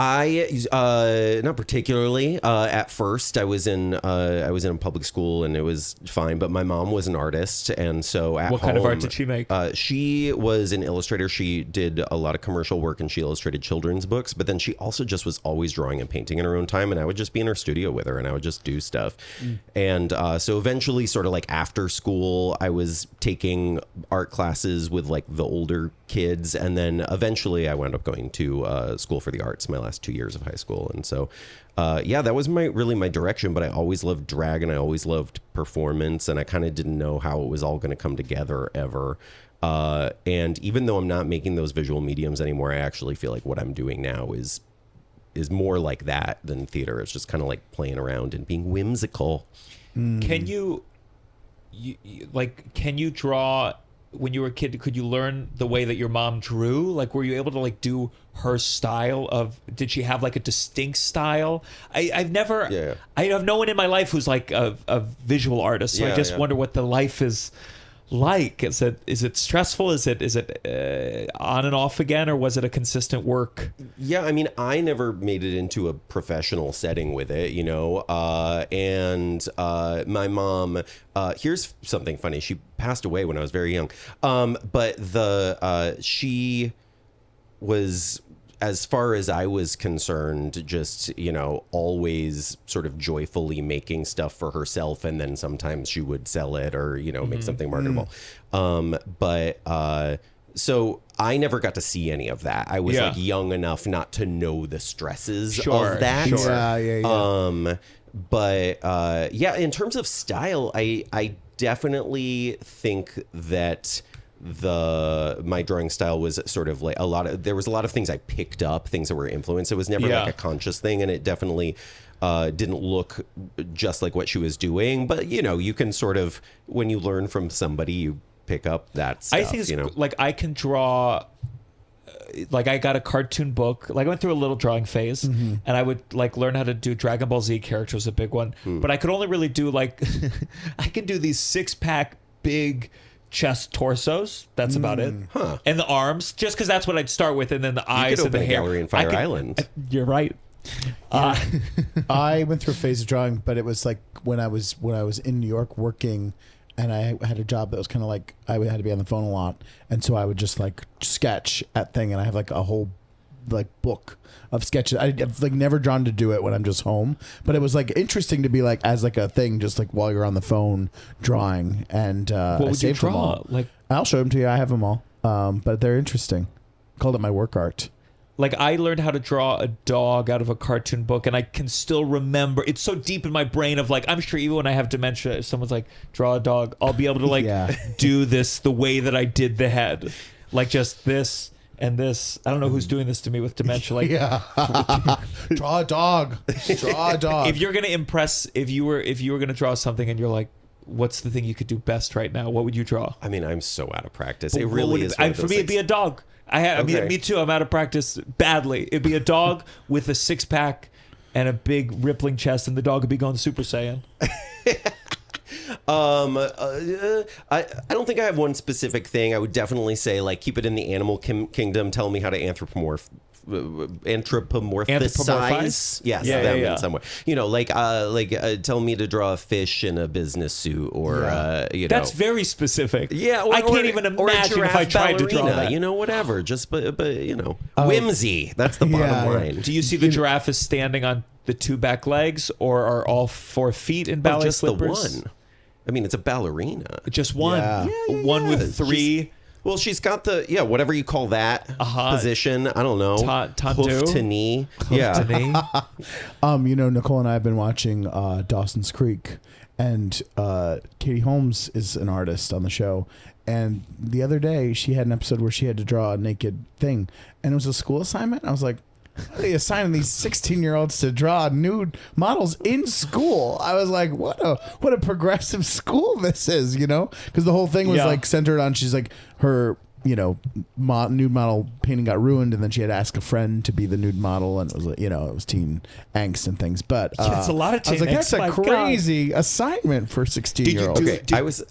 particularly. At first I was in a public school and it was fine, but my mom was an artist, and so at What home, kind of art did she make? She was an illustrator. She did a lot of commercial work and she illustrated children's books, but then she also just was always drawing and painting in her own time, and I would just be in her studio with her and I would just do stuff. And so eventually, sort of like after school, I was taking art classes with like the older kids, and then eventually I wound up going to school for the arts my last 2 years of high school. And so that was my direction, but I always loved drag and I always loved performance, and I kind of didn't know how it was all going to come together ever. And even though I'm not making those visual mediums anymore, I actually feel like what I'm doing now is more like that than theater. It's just kind of like playing around and being whimsical. Can you draw? When you were a kid, could you learn the way that your mom drew? Like, were you able to like do her style of? Did she have like a distinct style? I have no one in my life who's like a visual artist, so I just wonder what the life is like. Is it stressful? Is it on and off again, or was it a consistent work? Yeah, I mean, I never made it into a professional setting with it, and my mom, here's something funny. She passed away when I was very young. But she was, as far as I was concerned, just, always sort of joyfully making stuff for herself. And then sometimes she would sell it or, make something marketable. So I never got to see any of that. I was like young enough not to know the stresses of that. Sure. In terms of style, I definitely think that my drawing style was sort of like there was a lot of things I picked up, things that were influenced. It was never like a conscious thing, and it definitely didn't look just like what she was doing. But you can sort of, when you learn from somebody, you pick up that stuff. I think it's like I can draw. Like I got a cartoon book. Like I went through a little drawing phase, and I would like learn how to do Dragon Ball Z characters, a big one. But I could only really do like I can do these 6-pack big chest torsos. That's about it. And the arms, just because that's what I'd start with, and then the eyes and the hair. Gallery in Fire Island. You're right. I went through a phase of drawing, but it was like when I was in New York working, and I had a job that was kind of like I had to be on the phone a lot, and so I would just like sketch at thing, and I have like a whole like book of sketches. I've like never drawn to do it when I'm just home, but it was like interesting to be like as like a thing, just like while you're on the phone drawing. And what would you draw? Like I'll show them to you. I have them all. But they're interesting. Called it my work art. Like, I learned how to draw a dog out of a cartoon book, and I can still remember. It's so deep in my brain of, like, I'm sure even when I have dementia, if someone's like, draw a dog, I'll be able to, like, do this the way that I did the head. Like, just this and this. I don't know who's doing this to me with dementia. Like, Draw a dog. Draw a dog. if you're going to impress, if you were going to draw something and you're like, what's the thing you could do best right now? What would you draw? I mean, I'm so out of practice. But It what really would is. for me, it'd be a dog. I mean, Okay. me too. I'm out of practice badly. It'd be a dog with a 6-pack and a big rippling chest, and the dog would be going Super Saiyan. I don't think I have one specific thing. I would definitely say, like, keep it in the animal kingdom. Tell me how to anthropomorphize. Anthropomorphize? Yes, Yeah, them yeah. in some way. You know, tell me to draw a fish in a business suit, or you know, That's very specific. yeah. I can't even or a imagine if I giraffe tried to draw ballerina, that. You know, whatever. Just but you know, whimsy. That's the bottom Yeah. line. Do you see the giraffe is standing on the 2 back legs, or are all 4 feet in ballet just slippers? the one. I mean, it's a ballerina. Just one. Yeah. One with 3. Well, she's got the whatever you call that position. I don't know. Tandu? Hoof to knee. Yeah. You know, Nicole and I have been watching Dawson's Creek, and Katie Holmes is an artist on the show. And the other day, she had an episode where she had to draw a naked thing, and it was a school assignment. I was like, how are they assigning these 16-year-olds to draw nude models in school? I was like, what a progressive school this is, you know? Because the whole thing was like centered on, she's like, her, you know, nude model painting got ruined, and then she had to ask a friend to be the nude model, and it was, you know, it was teen angst and things. But It's a lot of I was teen like, angst, that's a my God. crazy assignment for 16-year-olds. Okay,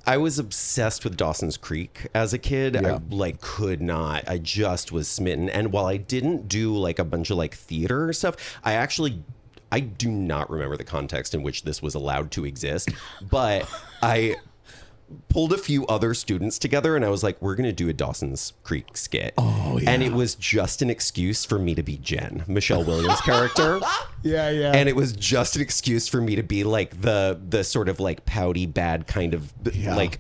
I was obsessed with Dawson's Creek as a kid. Yeah. I could not. I just was smitten. And while I didn't do like a bunch of like theater stuff, I do not remember the context in which this was allowed to exist. But I pulled a few other students together, and I was like, we're going to do a Dawson's Creek skit. Oh, yeah. And it was just an excuse for me to be Jen, Michelle Williams' character. Yeah. And it was just an excuse for me to be like the sort of like pouty, bad kind of like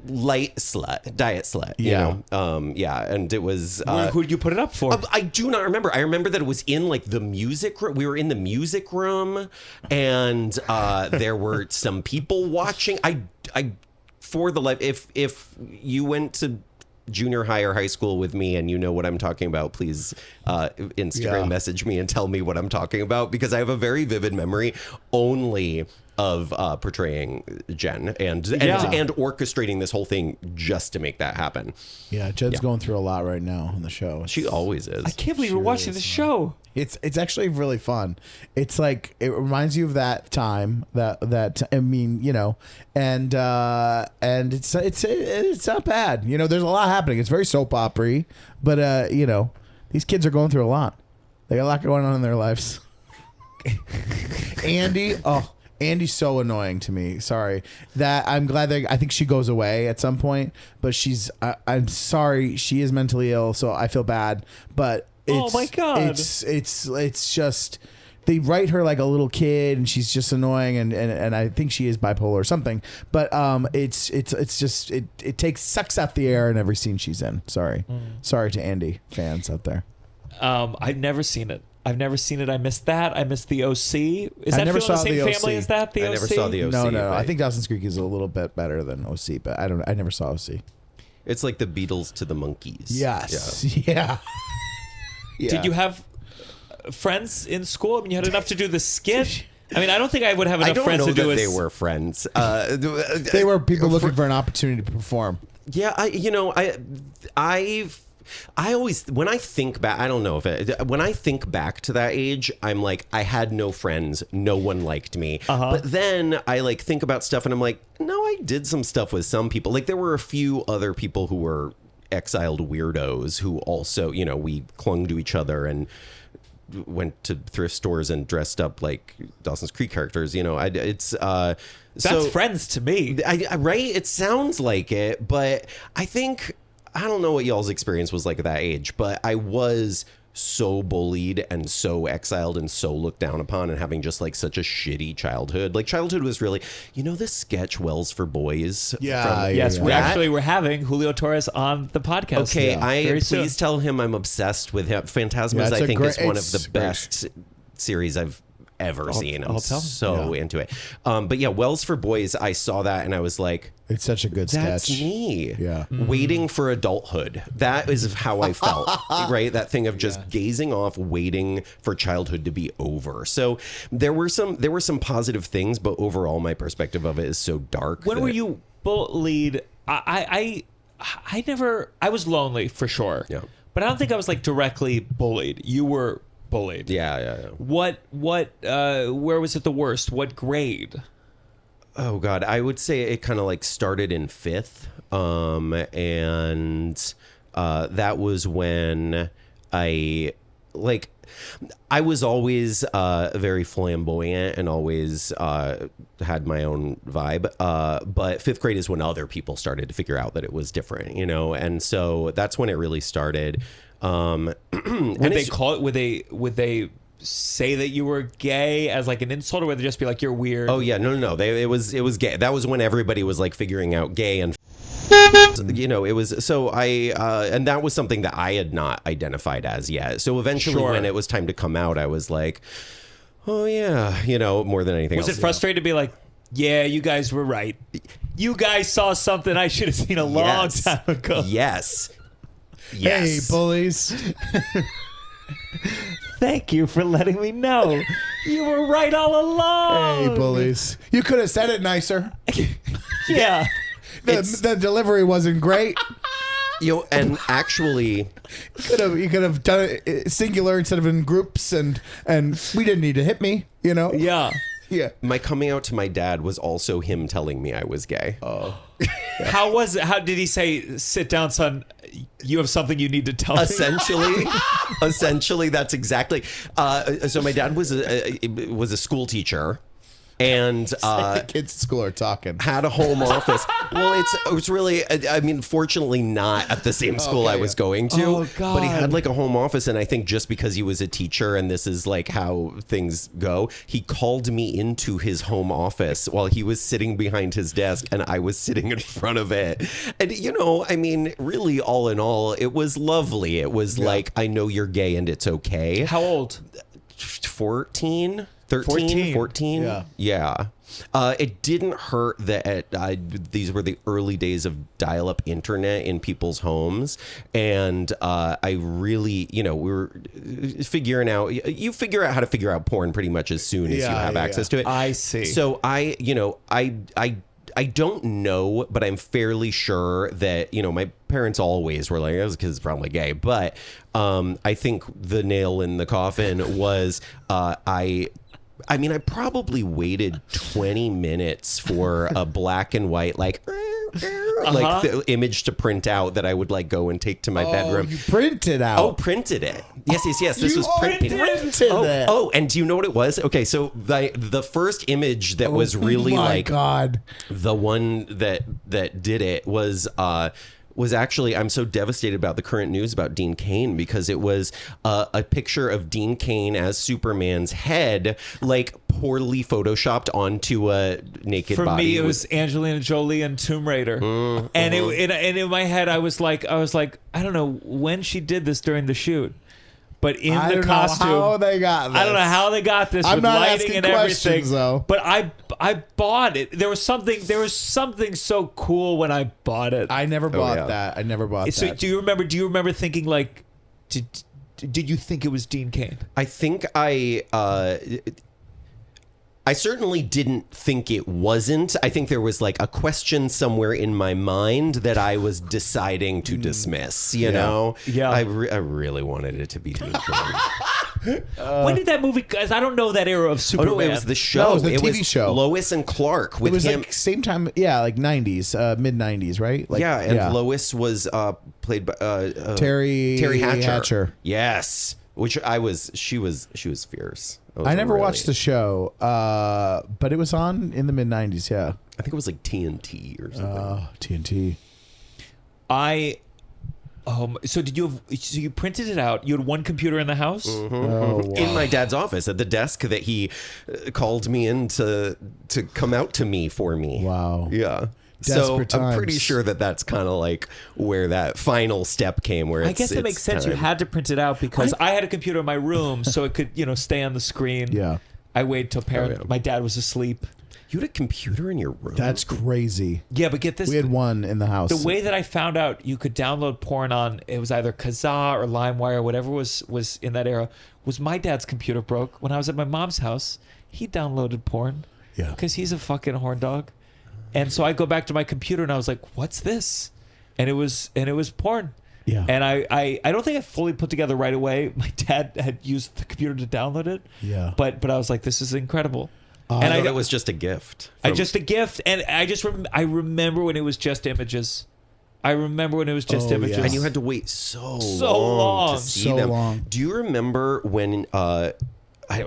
light slut, diet slut. Yeah. You know? And it was. Who did you put it up for? I do not remember. I remember that it was in like the music room. We were in the music room, and there were some people watching. I for the life, if you went to junior high or high school with me and you know what I'm talking about, please Instagram message me and tell me what I'm talking about, because I have a very vivid memory only of portraying Jen and orchestrating this whole thing just to make that happen. Yeah, Jen's going through a lot right now on the show. She always is. I can't believe we're watching this show. It's actually really fun. It's like, it reminds you of that time that I mean, you know, and it's not bad. You know, there's a lot happening. It's very soap opera-y, but you know, these kids are going through a lot. They got a lot going on in their lives. Andy's so annoying to me. Sorry. That I'm glad I think she goes away at some point, but I'm sorry, she is mentally ill, so I feel bad. But Oh my God. It's just, they write her like a little kid, and she's just annoying, and I think she is bipolar or something. But it's just it sucks out the air in every scene she's in. Sorry to Andy fans out there. I've never seen it. I missed that. I missed the OC. Is that never film saw the same the family OC. as that? The I OC? never saw the OC. No. Right? I think Dawson's Creek is a little bit better than OC, but I never saw OC. It's like the Beatles to the Monkees. Yes. Yeah. Did you have friends in school? I mean, you had enough to do the skit. I mean, I don't think I would have I enough don't friends know to do that a they were friends. They were people looking for an opportunity to perform. Yeah, I always, when I think back, I don't know when I think back to that age, I'm like, I had no friends, no one liked me. But then I like think about stuff and I'm like, no, I did some stuff with some people. Like there were a few other people who were exiled weirdos who also, you know, we clung to each other and went to thrift stores and dressed up like Dawson's Creek characters. You know, that's friends to me. Right? It sounds like it, but I think, I don't know what y'all's experience was like at that age, but I was so bullied and so exiled and so looked down upon, and having just like such a shitty childhood. Like childhood was really, this sketch Wells for Boys. Yes, we're having Julio Torres on the podcast. Okay, very soon. please tell him I'm obsessed with him. Phantasmas, I think, is one of the best series I've ever seen. I'm so into it. But yeah, Wells for Boys, I saw that and I was like, it's such a good that's sketch. Me. Yeah. Waiting for adulthood. That is how I felt, right? That thing of just gazing off, waiting for childhood to be over. So there were some positive things, but overall my perspective of it is so dark. When were you bullied? I was lonely for sure. Yeah. But I don't think I was like directly bullied. You were bullied. Yeah. Where was it the worst? What grade? Oh God, I would say it kind of like started in 5th. And that was when I was always very flamboyant and always had my own vibe. But 5th grade is when other people started to figure out that it was different, and so that's when it really started. Would they say that you were gay as like an insult, or would they just be like, you're weird? Oh yeah, no. It was gay. That was when everybody was like figuring out gay, and it was so and that was something that I had not identified as yet. So eventually, when it was time to come out, I was like, oh yeah, more than anything else. Was it frustrating to be like, yeah, you guys were right. You guys saw something I should have seen a long time ago. Yes. Hey, bullies. Thank you for letting me know. You were right all along. Hey, bullies. You could have said it nicer. Yeah. The delivery wasn't great. And actually, you could have done it singular instead of in groups, and we didn't need to hit me, Yeah. Yeah. My coming out to my dad was also him telling me I was gay. Oh. How was it? How did he say, sit down, son, you have something you need to tell me? Essentially, that's exactly. So my dad was a school teacher. And the kids at school are talking. Had a home office. Well, it's really, fortunately not at the same school I was going to. Oh, God. But he had like a home office, and I think just because he was a teacher and this is like how things go, he called me into his home office while he was sitting behind his desk and I was sitting in front of it. And really all in all, it was lovely. It was like, I know you're gay and it's okay. How old? 13? 14. Yeah. It didn't hurt that these were the early days of dial-up internet in people's homes. And I really, we were figuring out, you figure out how to figure out porn pretty much as soon as you have access to it. I see. So I don't know, but I'm fairly sure that, my parents always were like, this kid's probably gay. But I think the nail in the coffin was I probably waited 20 minutes for a black and white, like the image to print out that I would like go and take to my bedroom. You printed out. Oh, printed it. Yes. This was printed. It. Oh, and do you know what it was? Okay, so the first image that was really God. The one that did it was actually, I'm so devastated about the current news about Dean Cain, because it was a picture of Dean Cain as Superman's head, like poorly photoshopped onto a naked body. For me, it was Angelina Jolie and Tomb Raider. And in my head, I was like, I don't know when she did this during the shoot. But in the costume, how they got this. I don't know how they got this with lighting and everything. Though. But I bought it. There was something so cool when I bought it. I never bought that. I never bought so that. Do you remember thinking like, did you think it was Dean Cain? I think I certainly didn't think it wasn't. I think there was like a question somewhere in my mind that I was deciding to dismiss, you know? Yeah. I really wanted it to be Dean Cain. When did that movie? Guys, I don't know that era of Superman. Oh, no, it was the show. No, it was the TV show. Lois and Clark with it was him. like same time, like 90s, mid 90s, right? Like, Lois was played by Terry Hatcher. Yes. Which she was fierce. I never watched the show, but it was on in the mid 90s. Yeah, I think it was like TNT or something. TNT. So did you have? So you printed it out. You had one computer in the house. Oh, wow. In my dad's office at the desk that he called me in to come out to me for me. Wow. Yeah. Desperate I'm pretty times. sure that that's kind of like where that final step came. Where I guess it makes sense. You had to print it out because I had a computer in my room, so it could stay on the screen. Yeah. I waited till my dad was asleep. You had a computer in your room? That's crazy. Yeah, but get this. We had one in the house. The way that I found out you could download porn on, it was either Kazaa or LimeWire or whatever was in that era, was my dad's computer broke. When I was at my mom's house, he downloaded porn. Yeah. Because he's a fucking horn dog. And so I go back to my computer and I was like, what's this? And it was porn. Yeah. And I don't think I fully put together right away. My dad had used the computer to download it. Yeah. But I was like, this is incredible. And I thought it was just a gift. Just a gift, and I remember when it was just images. I remember when it was just images, yeah. And you had to wait so long. long to see So them. long. Do you remember when? I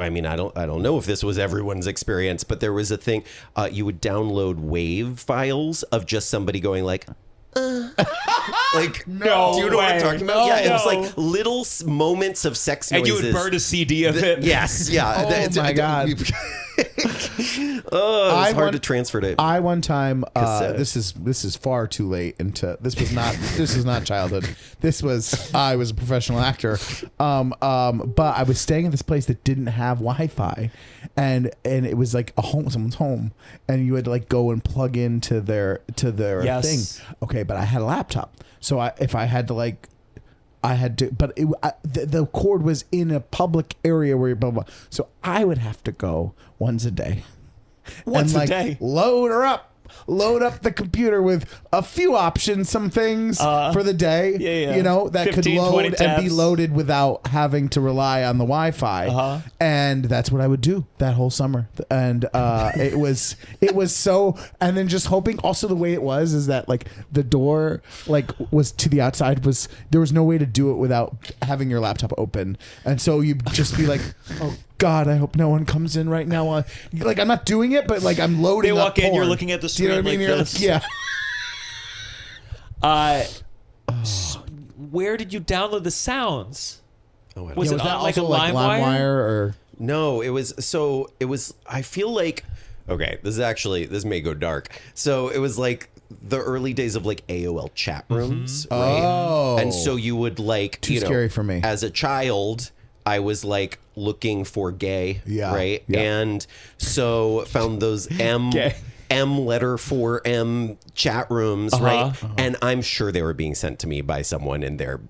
mean, I don't know if this was everyone's experience, but there was a thing. You would download WAV files of just somebody going like. Like No do you know what I'm way. talking about? Yeah, it was No. like little moments of sex and noises. you would burn a CD of it. Yes, yeah. Oh my God. Oh, it's hard to transfer to. I one time Cassette. this is far too late into this was not childhood. I was a professional actor. But I was staying at this place that didn't have Wi-Fi, and it was like someone's home, and you had to like go and plug into their Yes. thing. Okay, but I had a laptop, so the cord was in a public area where blah, blah, blah. So I would have to go once a day. Once and a day. Load up the computer with a few options, some things for the day, Yeah. that 15, could 20 load and be tabs. loaded without having to rely on the Wi-Fi. And that's what I would do that whole summer. And it was so, and then just hoping also the way it was is that like the door like was to the outside there was no way to do it without having your laptop open. And so you'd just be like, oh God, I hope no one comes in right now. Like I'm not doing it, but like I'm loading. They walk up in, you're porn. looking at the Do you know screen what I mean? like You're this. Yeah. Where did you download the sounds? Oh, I don't Was know. it Was that on like a also LimeWire? or No, it was I feel like okay, this may go dark. So it was like the early days of like AOL chat rooms, right? Oh. And so you would like Too scary for me. As a child, I was looking for gay, Yeah, right? yeah. And so found those Gay. M letter 4M chat rooms, right? And I'm sure they were being sent to me by someone in their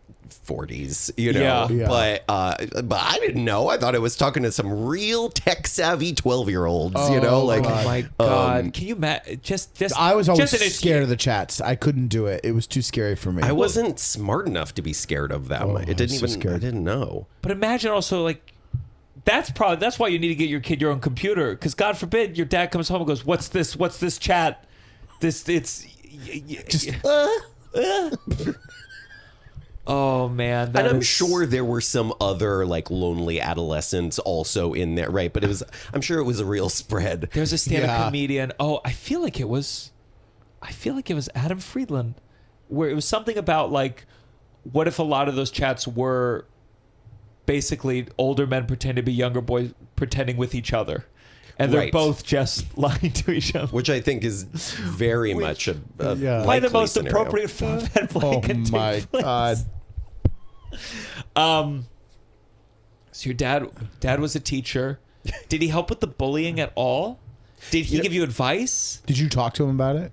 40s, Yeah. Yeah. But I didn't know. I thought I was talking to some real tech savvy 12-year-olds, like Oh my God! Can you just? I was always just an- scared of the chats. I couldn't do it. It was too scary for me. I wasn't smart enough to be scared of them. Oh, It didn't I'm so even scared. I didn't know. But imagine also like. That's why you need to get your kid your own computer, because God forbid your dad comes home and goes, "What's this? What's this chat? It's just oh man." And I'm sure there were some other like lonely adolescents also in there, right? But I'm sure it was a real spread. There's a stand-up Yeah. comedian. Oh, I feel like it was Adam Friedland, where it was something about like, what if a lot of those chats were basically older men pretending to be younger boys pretending with each other, and they're Right. both just lying to each other. Which I think is very much a Yeah. Play the likely most scenario. appropriate form that play oh can take my place. God. So your dad was a teacher. Did he help with the bullying at all? Did he give you advice? Did you talk to him about it?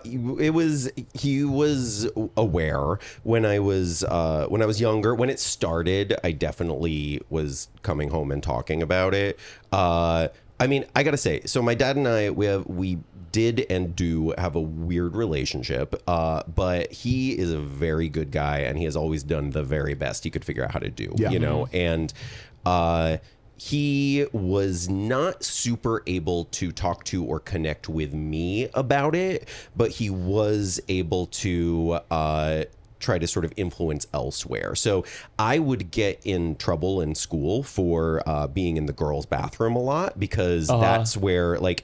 He was aware when I was younger. When it started, I definitely was coming home and talking about it. I mean, I gotta say, so my dad and I, we did and do have a weird relationship, but he is a very good guy, and he has always done the very best he could figure out how to do, Yeah. and he was not super able to talk to or connect with me about it, but he was able to try to sort of influence elsewhere. So I would get in trouble in school for being in the girls' bathroom a lot, because that's where, like,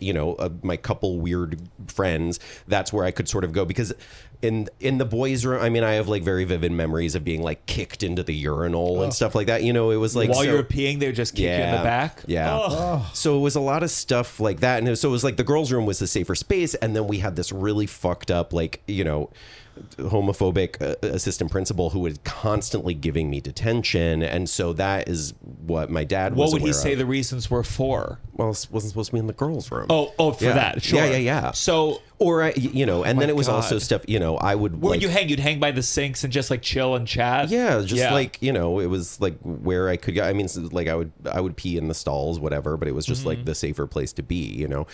my couple weird friends, that's where I could sort of go, because in the boys' room, I mean, I have like very vivid memories of being like kicked into the urinal and stuff like that. You know, it was like while you were peeing, they would just kick you in the back. Yeah. So it was a lot of stuff like that. And so it was like the girls' room was the safer space. And then we had this really fucked up, like, you know, homophobic assistant principal who was constantly giving me detention. And so that is what my dad was. What would he aware say of. the reasons were for? Well, it wasn't supposed to be in the girls' room. Oh, for that. Sure. Yeah. So, or, you know, and then it was also God. stuff, you know, I would. where like, would you hang? You'd hang by the sinks and just like chill and chat? Yeah, just like, you know, it was like where I could go. I mean, like I would pee in the stalls, whatever, but it was just like the safer place to be, you know.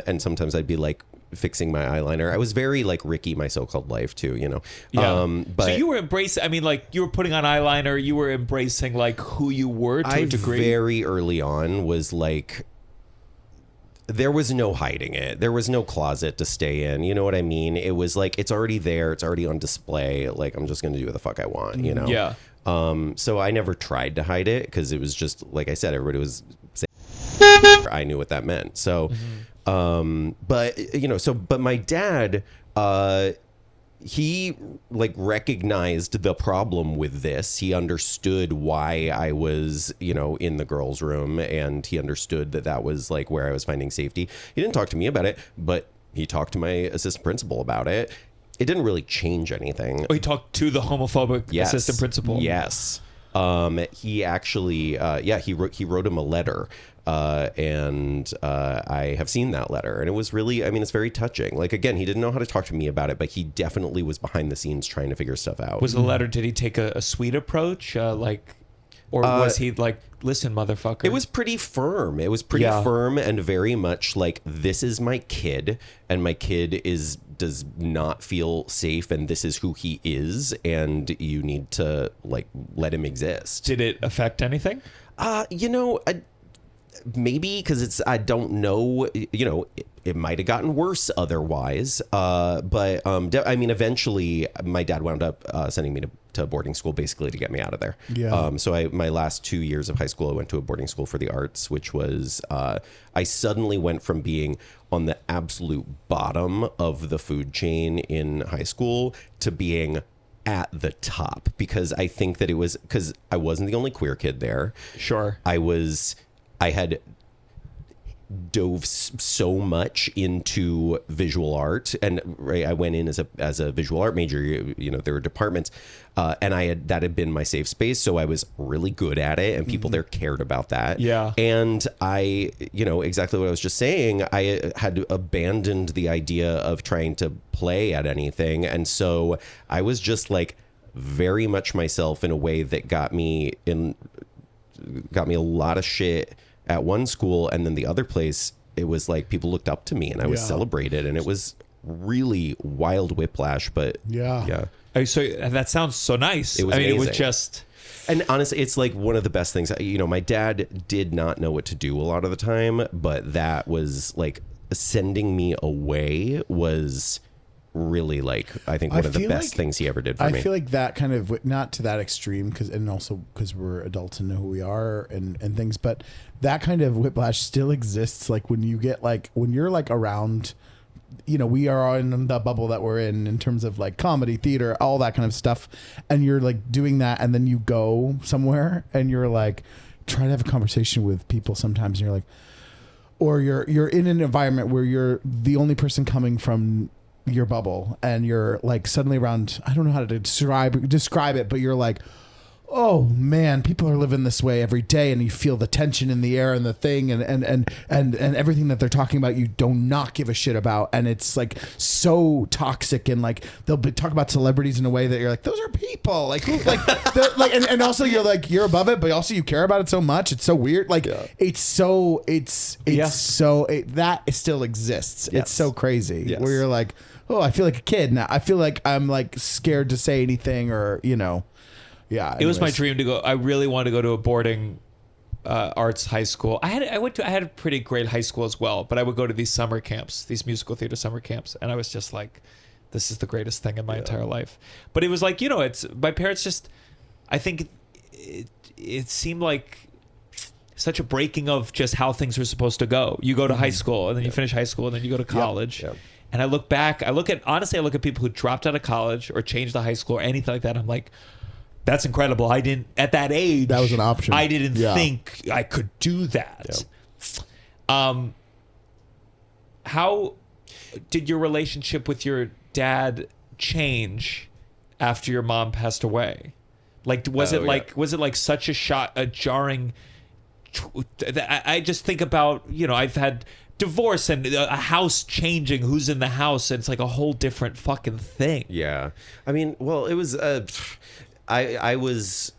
And sometimes I'd be like fixing my eyeliner. I was very like Ricky, my so-called life too, you know. Yeah. But so you were embracing, I mean, like you were putting on eyeliner, you were embracing like who you were to a degree. Very early on was like, there was no hiding it. There was no closet to stay in. You know what I mean? It was like, it's already there. It's already on display. Like, I'm just going to do what the fuck I want, you know? Yeah. So I never tried to hide it because it was just, like I said, everybody was saying I knew what that meant. So, but, you know, but my dad, he like recognized the problem with this. He understood why I was, you know, in the girls' room, and he understood that was like where I was finding safety. He didn't talk to me about it, but he talked to my assistant principal about it. It didn't really change anything. Oh, he talked to the homophobic assistant principal. Yes. He actually, he wrote him a letter. And I have seen that letter, and it was really, I mean, it's very touching. Like, again, he didn't know how to talk to me about it, but he definitely was behind the scenes trying to figure stuff out. Was the letter, did he take a sweet approach? Or was he like, listen, motherfucker? It was pretty firm. It was pretty firm and very much like, this is my kid, and my kid does not feel safe, and this is who he is, and you need to like let him exist. Did it affect anything? You know, maybe because I don't know, you know, it might have gotten worse otherwise. But I mean, eventually my dad wound up sending me to boarding school basically to get me out of there. Yeah. So my last 2 years of high school, I went to a boarding school for the arts, which was, I suddenly went from being on the absolute bottom of the food chain in high school to being at the top, because I think that it was because I wasn't the only queer kid there. Sure. I had dove so much into visual art, and I went in as a visual art major. You know, there were departments, and that had been my safe space, so I was really good at it, and people there cared about that. Yeah. And I, you know, exactly what I was just saying, I had abandoned the idea of trying to play at anything, and so I was just like very much myself in a way that got me a lot of shit at one school, and then the other place, it was like people looked up to me, and I was celebrated, and it was really wild whiplash. But yeah. So that sounds so nice. It was It was amazing. just, and honestly, it's like one of the best things. You know, my dad did not know what to do a lot of the time, but that was like sending me away was really like, I think one of the best things he ever did for me. I feel like that kind of, not to that extreme, because we're adults and know who we are and things, but that kind of whiplash still exists. Like when you're like around, you know, we are in the bubble that we're in terms of like comedy, theater, all that kind of stuff, and you're like doing that, and then you go somewhere and you're like trying to have a conversation with people sometimes, and you're like, or you're in an environment where you're the only person coming from your bubble, and you're like suddenly around, I don't know how to describe it, but you're like, oh man, people are living this way every day, and you feel the tension in the air and the thing, and everything that they're talking about you do not give a shit about, and it's like so toxic, and like they'll talk about celebrities in a way that you're like, those are people, like who, like and also you're like, you're above it, but also you care about it so much, it's so weird, like that it still exists. It's so crazy where you're like, oh, I feel like a kid now. I feel like I'm like scared to say anything, or you know. Yeah, anyways. It was my dream to go. I really wanted to go to a boarding arts high school. I had a pretty great high school as well, but I would go to these summer camps, these musical theater summer camps, and I was just like, this is the greatest thing in my entire life. But it was like, you know, it's my parents just, I think it seemed like such a breaking of just how things were supposed to go. You go to high school, and then you finish high school, and then you go to college. And I look back, I look at people who dropped out of college or changed to high school or anything like that. I'm like, that's incredible. I didn't, at that age, that was an option. I didn't think I could do that. Yeah. How did your relationship with your dad change after your mom passed away? Like, was it like such a jarring, I just think about, I've had divorce and a house changing, who's in the house, and it's like a whole different fucking thing. Yeah. I mean, well, it was I was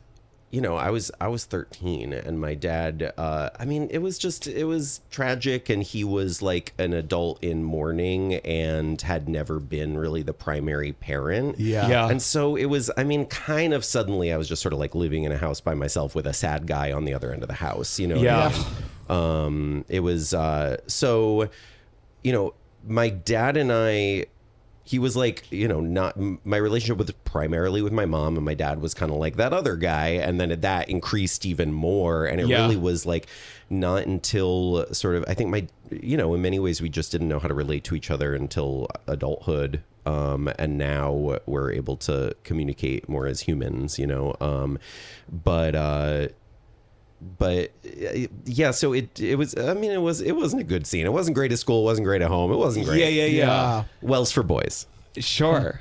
13, and my dad, it was tragic, and he was like an adult in mourning and had never been really the primary parent. Yeah. And so it was, kind of suddenly I was just sort of like living in a house by myself with a sad guy on the other end of the house, what I mean? It was, my dad and I, he was like, not my relationship was primarily with my mom, and my dad was kind of like that other guy. And then that increased even more. And it really was like not until sort of, I think in many ways we just didn't know how to relate to each other until adulthood. And now we're able to communicate more as humans, but yeah, so it was, it wasn't a good scene. It wasn't great at school. It wasn't great at home. It wasn't great. Yeah. Wells for boys. Sure.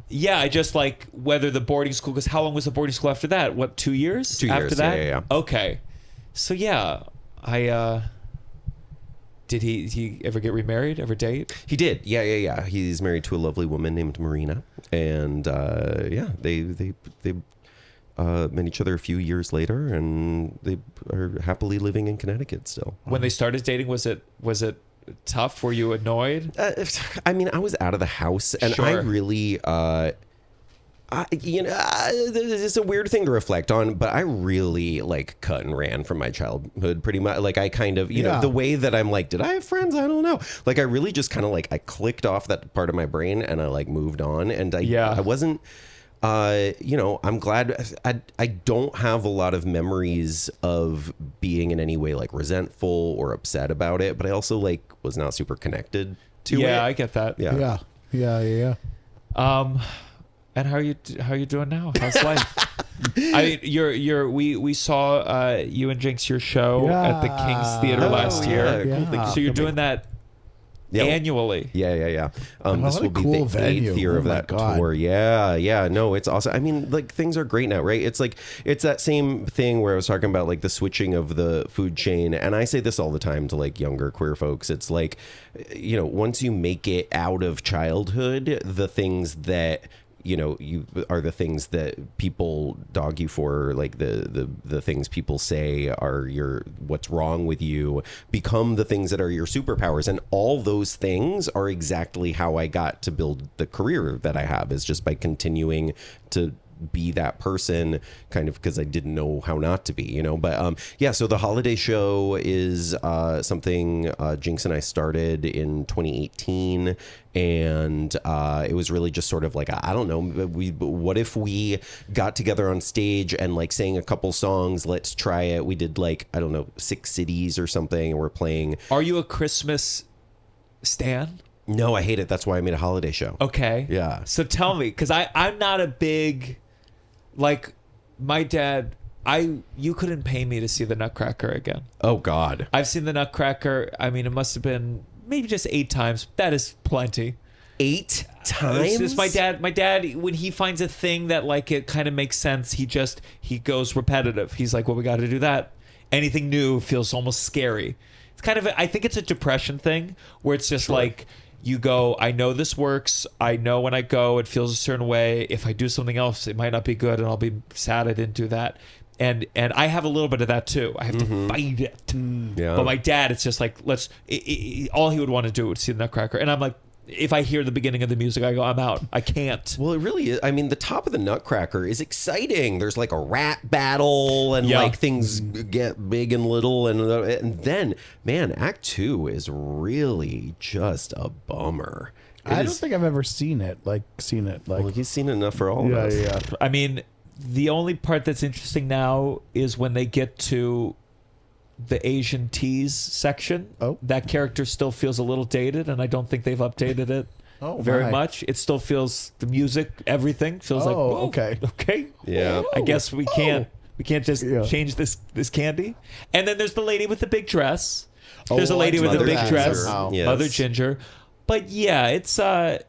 Yeah, I just like whether the boarding school, because how long was the boarding school after that? What, 2 years? 2 years after that? Yeah. Okay. So yeah, did he ever get remarried? Ever date? He did. Yeah. He's married to a lovely woman named Marina, and they met each other a few years later, and they are happily living in Connecticut still. When they started dating, was it tough? Were you annoyed? I was out of the house, and Sure. I really, it's a weird thing to reflect on, but I really like cut and ran from my childhood pretty much. Like I kind of, the way that I'm like, did I have friends? I don't know. Like I really just kind of like, I clicked off that part of my brain, and I like moved on, and I wasn't, I'm glad I don't have a lot of memories of being in any way like resentful or upset about it, but I also like was not super connected to it. Yeah, I get that. Yeah. And how are you doing now? How's life? I mean, we saw you and Jinx, your show at the King's Theater last year. Cool thing. So you're doing that annually. Yeah. what This a will be cool the venue. 8th year of Oh my that God. tour. Yeah. No, it's awesome. I mean, like things are great now, right? It's like, it's that same thing where I was talking about like the switching of the food chain. And I say this all the time to like younger queer folks. It's like, once you make it out of childhood, the things that you are the things that people dog you for, like the things people say are what's wrong with you, become the things that are your superpowers. And all those things are exactly how I got to build the career that I have, is just by continuing to be that person, kind of, because I didn't know how not to be, but so the holiday show is something Jinx and I started in 2018, and it was really just sort of like, I don't know, what if we got together on stage and like sang a couple songs, let's try it. We did like, I don't know, 6 cities or something, and we're playing. Are you a Christmas stan? No, I hate it. That's why I made a holiday show. Okay. Yeah. So tell me, because I'm not a big, like, my dad, you couldn't pay me to see the Nutcracker again. Oh God. I've seen the Nutcracker. I mean, it must have been maybe just 8 times. That is plenty. 8 times? It's my dad, when he finds a thing that like it kind of makes sense, he goes repetitive. He's like, well, we got to do that. Anything new feels almost scary. It's kind of, I think it's a depression thing where it's just like, you go, I know this works. I know when I go, it feels a certain way. If I do something else, it might not be good, and I'll be sad I didn't do that. And I have a little bit of that too. I have to fight it. Yeah. But my dad, it's just like, all he would want to do would see the Nutcracker. And I'm like, if I hear the beginning of the music, I go, I'm out. I can't. Well, it really is. I mean, the top of the Nutcracker is exciting. There's like a rat battle, and like things get big and little, and then, man, Act 2 is really just a bummer. I don't think I've ever seen it. Like, well, you've seen it enough for all of us. Yeah. I mean, the only part that's interesting now is when they get to the Asian tease section. Oh. That character still feels a little dated, and I don't think they've updated it very my. much. It still feels, the music, everything feels like, whoa, okay. Yeah. I guess we can't just change this candy. And then there's the lady with the big dress. There's a lady with a Mother big Ginger. dress, Wow. Yes. Mother Ginger. But yeah, it's I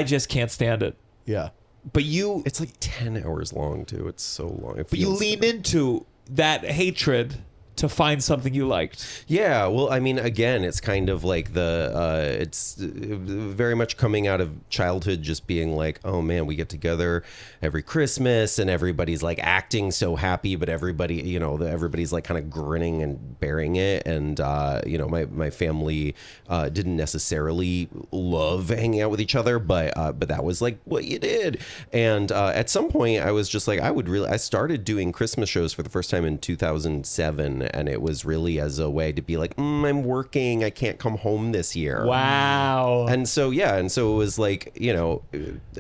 just can't stand it. Yeah. But you It's like 10 hours long too. It's so long. but you lean into that hatred to find something you liked. Yeah, well, I mean, again, it's kind of like it's very much coming out of childhood, just being like, oh man, we get together every Christmas and everybody's like acting so happy, but everybody, everybody's like kind of grinning and bearing it. And, my family didn't necessarily love hanging out with each other, but that was like what you did. And at some point I was just like, I started doing Christmas shows for the first time in 2007. And it was really as a way to be like, I'm working, I can't come home this year. Wow. And so it was like,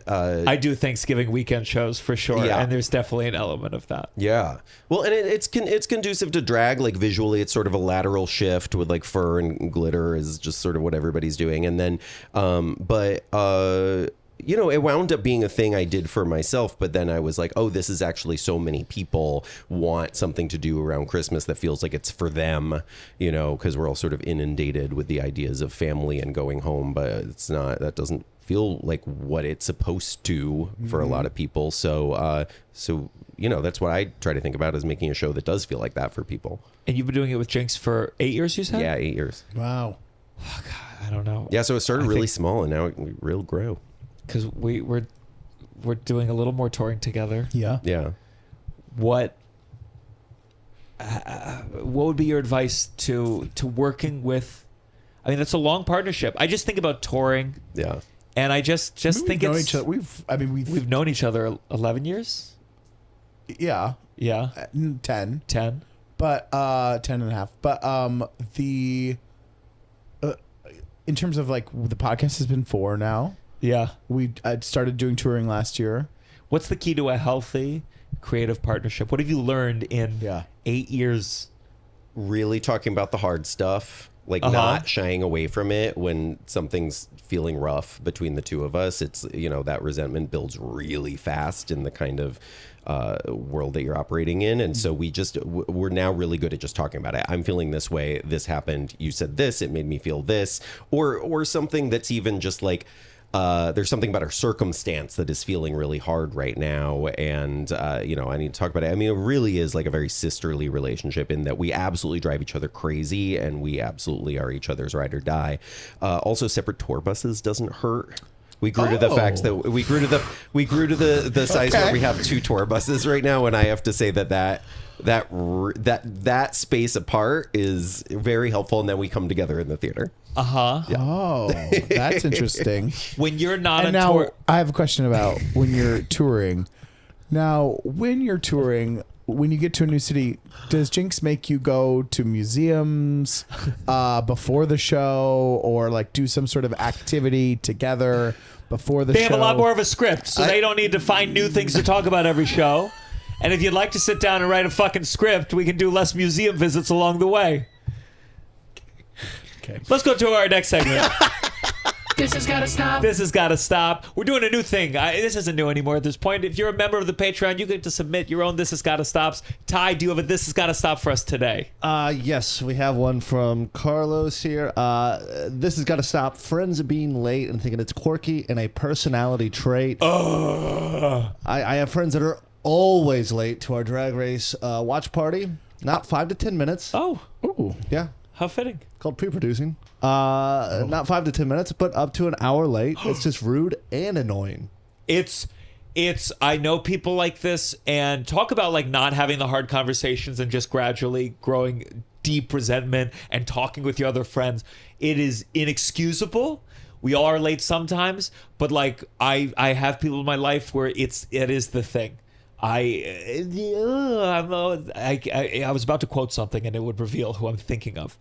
I do Thanksgiving weekend shows for sure, Yeah. and there's definitely an element of that. yeah. Well, and it's conducive to drag. Like visually, it's sort of a lateral shift with like fur and glitter is just sort of what everybody's doing. And then, it wound up being a thing I did for myself, but then I was like, oh, this is actually so many people want something to do around Christmas that feels like it's for them, because we're all sort of inundated with the ideas of family and going home, but it's not, that doesn't feel like what it's supposed to for a lot of people. So that's what I try to think about, is making a show that does feel like that for people. And you've been doing it with Jinx for 8 years, you said? Yeah, 8 years. Wow. I don't know. Yeah, so it started really small and now it will grow. Because we're doing a little more touring together. Yeah. Yeah. What would be your advice to working with? I mean, that's a long partnership. I just think about touring. Yeah. And I just think known it's each other. We've known each other 11 years. yeah, Yeah, 10, 10. but 10 and a half. But in terms of like the podcast has been 4 now. Yeah. I started doing touring last year. What's the key to a healthy creative partnership? What have you learned in 8 years? Really talking about the hard stuff, like not shying away from it when something's feeling rough between the two of us. It's, that resentment builds really fast in the kind of world that you're operating in. And so we're now really good at just talking about it. I'm feeling this way. This happened. You said this. It made me feel this. Or something that's even just like, there's something about our circumstance that is feeling really hard right now. And, I need to talk about it. I mean, it really is like a very sisterly relationship in that we absolutely drive each other crazy and we absolutely are each other's ride or die. Also, separate tour buses doesn't hurt. We grew to the fact that we grew to the size where we have 2 tour buses right now. And I have to say that space apart is very helpful. And then we come together in the theater. Uh-huh. Yeah. Oh, that's interesting. When you're not And on now tour. I have a question about when you're touring. Now, when you're touring, when you get to a new city, does Jinx make you go to museums before the show, or like do some sort of activity together before the show? They have a lot more of a script, so they don't need to find new things to talk about every show. And if you'd like to sit down and write a fucking script, we can do less museum visits along the way. Okay. Let's go to our next segment. This has got to stop. This has got to stop. We're doing a new thing. This isn't new anymore at this point. If you're a member of the Patreon, you get to submit your own This Has Got to Stops. Ty, do you have a This Has Got to Stop for us today? Yes, we have one from Carlos here. This has got to stop. Friends being late and thinking it's quirky and a personality trait. I have friends that are always late to our Drag Race watch party. Not 5 to 10 minutes. Oh, Ooh. Yeah. how fitting. Called pre-producing. Not 5 to 10 minutes, but up to an hour late. It's just rude and annoying. It's I know people like this, and talk about like not having the hard conversations and just gradually growing deep resentment and talking with your other friends. It is inexcusable. We all are late sometimes, but like I have people in my life where it is the thing. I was about to quote something and it would reveal who I'm thinking of.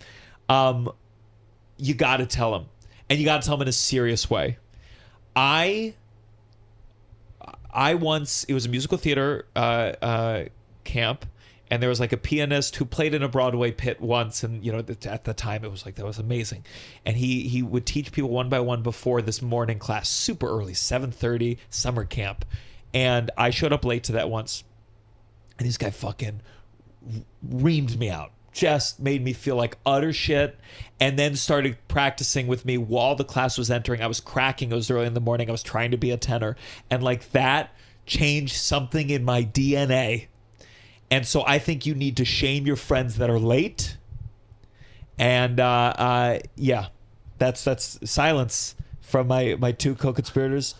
You got to tell him, and you got to tell him in a serious way. I once, it was a musical theater camp, and there was like a pianist who played in a Broadway pit once, and at the time it was like, that was amazing, and he would teach people one by one before this morning class, super early, 7:30, summer camp, and I showed up late to that once, and this guy fucking reamed me out, just made me feel like utter shit, and then started practicing with me while the class was entering. I was cracking, it was early in the morning, I was trying to be a tenor, and like that changed something in my DNA. And so I think you need to shame your friends that are late. And yeah, that's silence from my two co-conspirators.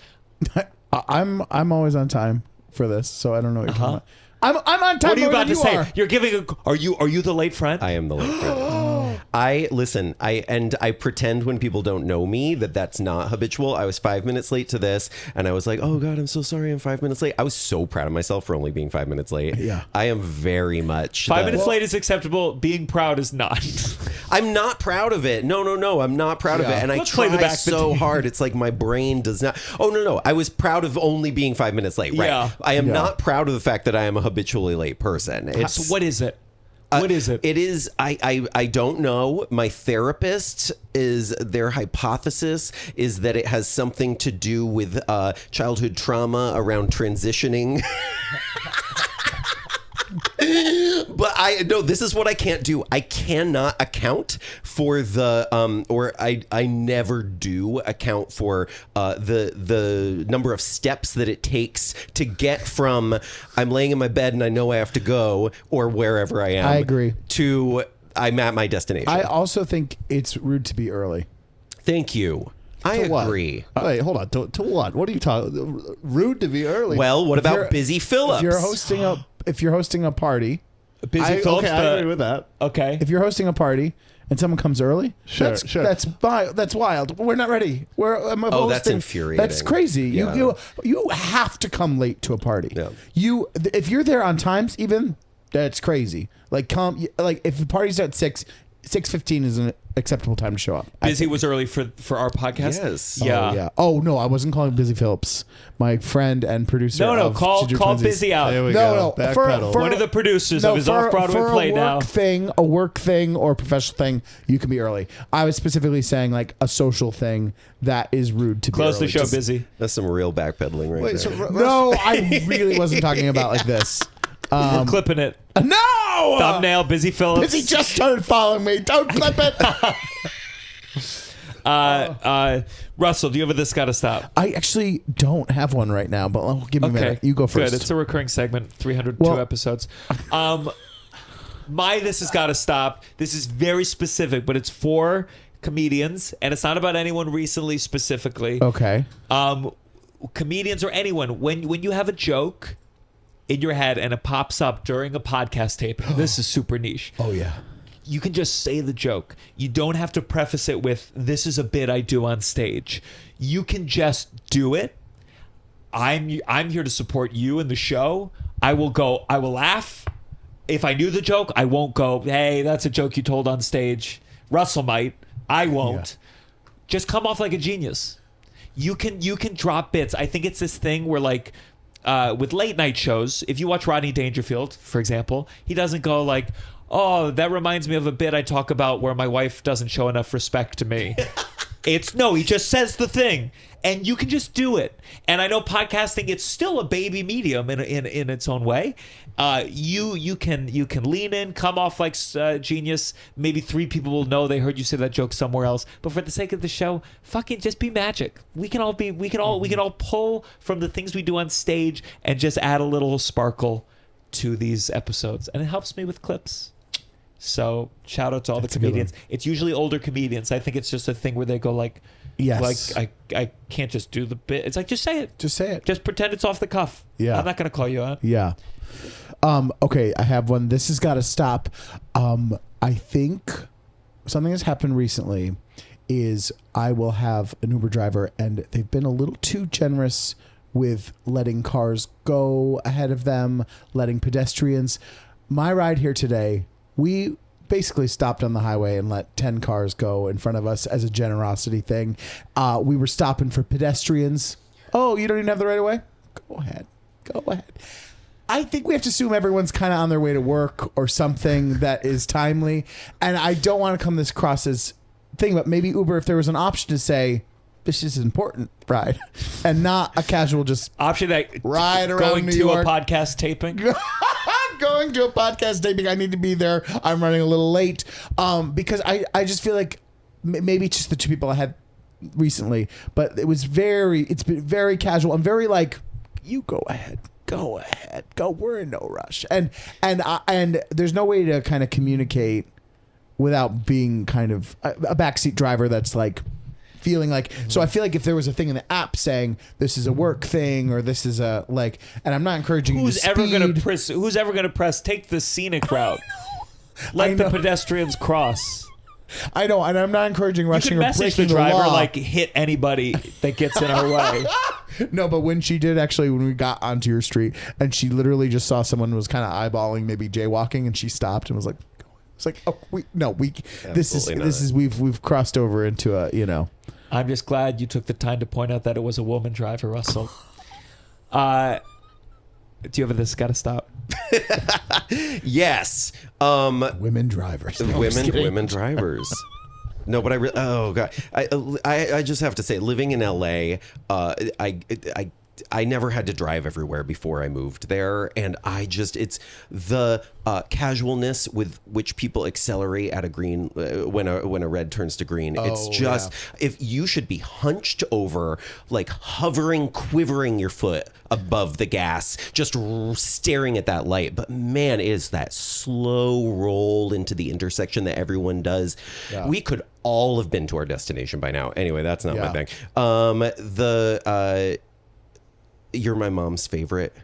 I'm always on time for this, so I don't know what you're talking about. I'm on time. What are you more about than to say? are. You're giving are you the late friend? I am the late friend. I pretend when people don't know me that's not habitual. I was 5 minutes late to this, and I was like, oh God, I'm so sorry, I'm 5 minutes late. I was so proud of myself for only being 5 minutes late. Yeah. I am very much 5 minutes late is acceptable. Being proud is not. I'm not proud of it. No, I'm not proud of it. And Let's I play the try back so the hard. It's like my brain does not. Oh, no. I was proud of only being 5 minutes late. Right. Yeah. I am not proud of the fact that I am a habitually late person. So what is it? What is it? It is, I don't know. My therapist their hypothesis is that it has something to do with childhood trauma around transitioning. But this is what I can't do. I cannot account for I never do account for the number of steps that it takes to get from I'm laying in my bed and I know I have to go, or wherever I am. I agree. To I'm at my destination. I also think it's rude to be early. Thank you. I agree. Wait, hold on. To what? What are you talking? Rude to be early. Well, what about Busy Phillips? If you're hosting a party, Busy Phillips. I agree with that. Okay. if you're hosting a party and someone comes early, Sure. that's wild. We're not ready. I'm hosting. That's infuriating. That's crazy. Yeah. You have to come late to a party. Yeah. If you're there on times, even that's crazy. Like if the party's at 6:15 is an acceptable time to show up. Busy was early for our podcast. Yes. Yeah. Oh, yeah. Oh no, I wasn't calling Busy Phillips, my friend and producer. No, of call Ginger Busy Twinsies. out. There we No, go. no. Backpedal. One of the producers of his off-Broadway for play now. A work thing or a professional thing, you can be early. I was specifically saying like a social thing that is rude to Close be the early. show, Busy. That's some real backpedaling right Wait, there. so No, I really wasn't talking about like this. We're clipping it. No! Thumbnail, Busy Phillips. Busy just started following me. Don't clip it. Russell, do you have a This Gotta Stop? I actually don't have one right now, but give me a minute. You go first. Good. It's a recurring segment, 302 episodes. My This Has Gotta Stop. This is very specific, but it's for comedians, and it's not about anyone recently specifically. Okay. Comedians or anyone, when you have a joke in your head and it pops up during a podcast tape, this is super niche. Oh yeah. You can just say the joke. You don't have to preface it with, this is a bit I do on stage. You can just do it. I'm here to support you in the show. I will laugh. If I knew the joke, I won't go, hey, that's a joke you told on stage. Russell might. I won't. Yeah. Just come off like a genius. You can drop bits. I think it's this thing where like, with late night shows, if you watch Rodney Dangerfield, for example, he doesn't go like, oh, that reminds me of a bit I talk about where my wife doesn't show enough respect to me. He just says the thing, and you can just do it. And I know podcasting, it's still a baby medium in its own way. You can lean in, come off like genius. Maybe 3 people will know they heard you say that joke somewhere else. But for the sake of the show, fucking just be magic. We can all pull from the things we do on stage and just add a little sparkle to these episodes, and it helps me with clips. So shout out to all the comedians. It's usually older comedians. I think it's just a thing where they go like, yes, like I can't just do the bit. It's like, just say it. Just say it. Just pretend it's off the cuff. Yeah. I'm not going to call you out. Yeah. Okay, I have one. This has got to stop. I think something that's happened recently is I will have an Uber driver, and they've been a little too generous with letting cars go ahead of them, letting pedestrians. My ride here today, we basically stopped on the highway and let 10 cars go in front of us as a generosity thing. We were stopping for pedestrians. Oh, you don't even have the right of way? Go ahead. I think we have to assume everyone's kind of on their way to work or something that is timely. And I don't want to come this across as thing, but maybe Uber, if there was an option to say, this is important ride, and not a casual just option that ride around going New to York. a podcast taping. Going to a podcast taping. I need to be there. I'm running a little late. Because I just feel like maybe it's just the two people I had recently, but it's been very casual and very like, you go ahead, go. We're in no rush, and there's no way to kind of communicate without being kind of a backseat driver that's like feeling like. So I feel like if there was a thing in the app saying this is a work thing or this is a like, and I'm not encouraging Who's ever gonna press take the scenic route? Let the pedestrians cross. I know, and I'm not encouraging You rushing can or message breaking the driver law. like hit anybody that gets in our way. No, but when she did actually, when we got onto your street, and she literally just saw someone who was kind of eyeballing, maybe jaywalking, and she stopped and was like, "It's like, oh, this is we've crossed over into a, you know." I'm just glad you took the time to point out that it was a woman driver, Russell. Do you have this? Gotta stop. Yes. Women drivers. Women drivers. No, but oh god, I just have to say, living in LA, I never had to drive everywhere before I moved there, and it's the casualness with which people accelerate at a green when a red turns to green. It's just if you should be hunched over, like hovering, quivering your foot above the gas, just staring at that light. But man, is that slow roll into the intersection that everyone does. Yeah. We could all have been to our destination by now. Anyway, that's not my thing. You're my mom's favorite.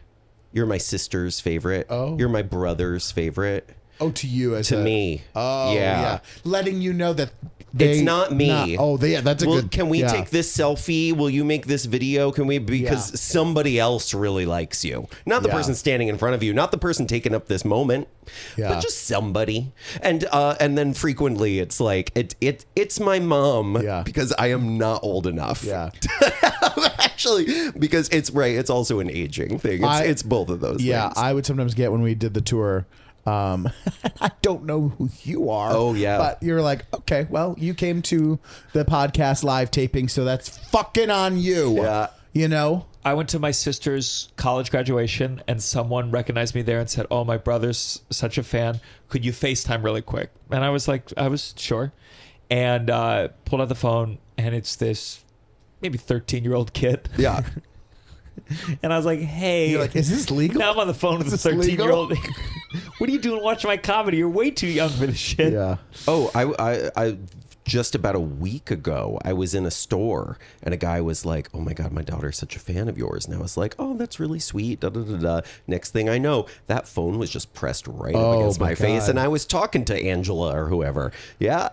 You're my sister's favorite. Oh. You're my brother's favorite. Oh, to you as to me. Oh, yeah. Letting you know that it's not me. That's a good. Can we take this selfie? Will you make this video? Can we? Because somebody else really likes you. Not the person standing in front of you. Not the person taking up this moment. But just somebody. And then frequently it's like it's my mom. Yeah. Because I am not old enough. Yeah. Actually, because it's right. It's also an aging thing. It's both of those. Yeah. Things. I would sometimes get when we did the tour. I don't know who you are. Oh, yeah. But you're like, okay, well, you came to the podcast live taping, so that's fucking on you. Yeah. You know? I went to my sister's college graduation and someone recognized me there and said, "Oh, my brother's such a fan. Could you FaceTime really quick?" And I was like, sure. And pulled out the phone and it's this maybe 13-year-old kid. Yeah. And I was like, "Hey." You're like, is this legal? Now I'm on the phone with a 13-year-old. What are you doing watching my comedy? You're way too young for this shit. Yeah. Oh, I just about a week ago, I was in a store and a guy was like, "Oh my God, my daughter's such a fan of yours." And I was like, "Oh, that's really sweet." Da, da, da, da. Next thing I know, that phone was just pressed right up against my face. And I was talking to Angela or whoever. Yeah.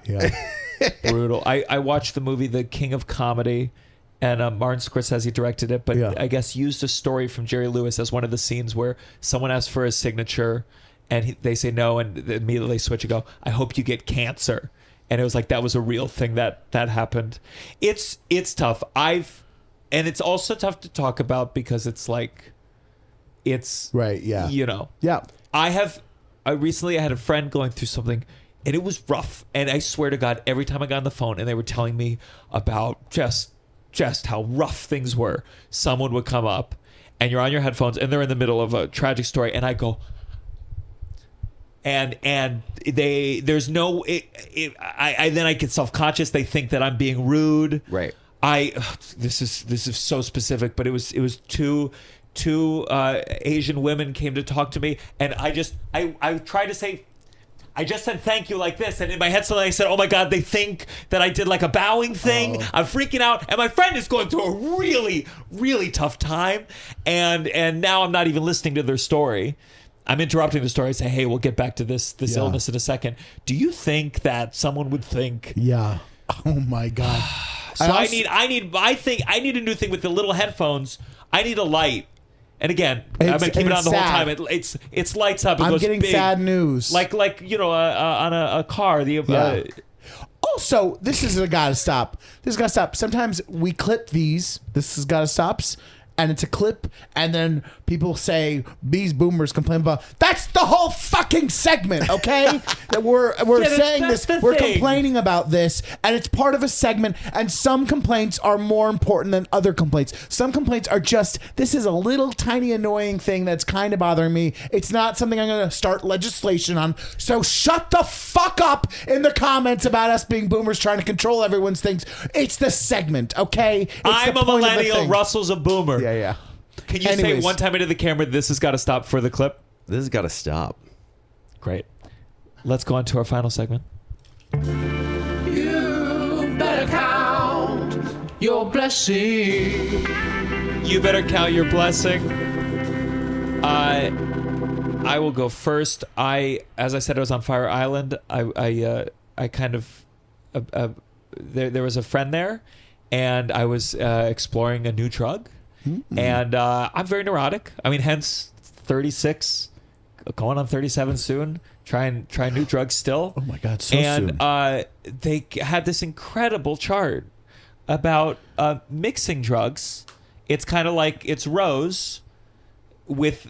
Brutal. I watched the movie The King of Comedy. And Martin Scorsese directed it, but I guess used a story from Jerry Lewis as one of the scenes where someone asks for his signature and they say no, and immediately they switch and go, "I hope you get cancer." And it was like, that was a real thing that happened. It's tough. And it's also tough to talk about because it's like, it's right. Yeah. You know. Yeah. I recently had a friend going through something and it was rough. And I swear to God, every time I got on the phone and they were telling me about just how rough things were, someone would come up and you're on your headphones and they're in the middle of a tragic story and I go, and there's no, then I get self-conscious. They think that I'm being rude. Right. This is so specific, but it was two Asian women came to talk to me and I tried to say, I just said thank you like this, and in my head suddenly I said, "Oh my God, they think that I did like a bowing thing." Oh. I'm freaking out, and my friend is going through a really, really tough time, and now I'm not even listening to their story. I'm interrupting the story. I say, "Hey, we'll get back to this illness in a second." Do you think that someone would think? Yeah. Oh my God. So I think I need a new thing with the little headphones. I need a light. And again, I've been keeping it on the whole time. It's lights up. I'm goes getting big, sad news. like on a car. Also, this is gotta stop. This has gotta stop. Sometimes we clip these. This has gotta stops, and it's a clip, and then people say these boomers complain about. That's the whole fucking segment, okay? That we're saying that's this, the we're thing. complaining about this, and it's part of a segment. And some complaints are more important than other complaints. Some complaints are just, this is a little tiny annoying thing that's kind of bothering me. It's not something I'm going to start legislation on. So shut the fuck up in the comments about us being boomers trying to control everyone's things. It's the segment, okay? It's I'm the a point of the millennial. thing. Russell's a boomer. Yeah. Can you say Anyways. one time into the camera, this has got to stop for the clip? This has got to stop. Great. Let's go on to our final segment. You better count your blessings. You better count your blessing. I will go first. As I said, I was on Fire Island. I kind of there was a friend there, and I was exploring a new drug, and I'm very neurotic. I mean, hence 36, going on 37 soon. Trying new drugs still. Oh my God, so and, soon. They had this incredible chart about mixing drugs. It's kind of like it's Rose with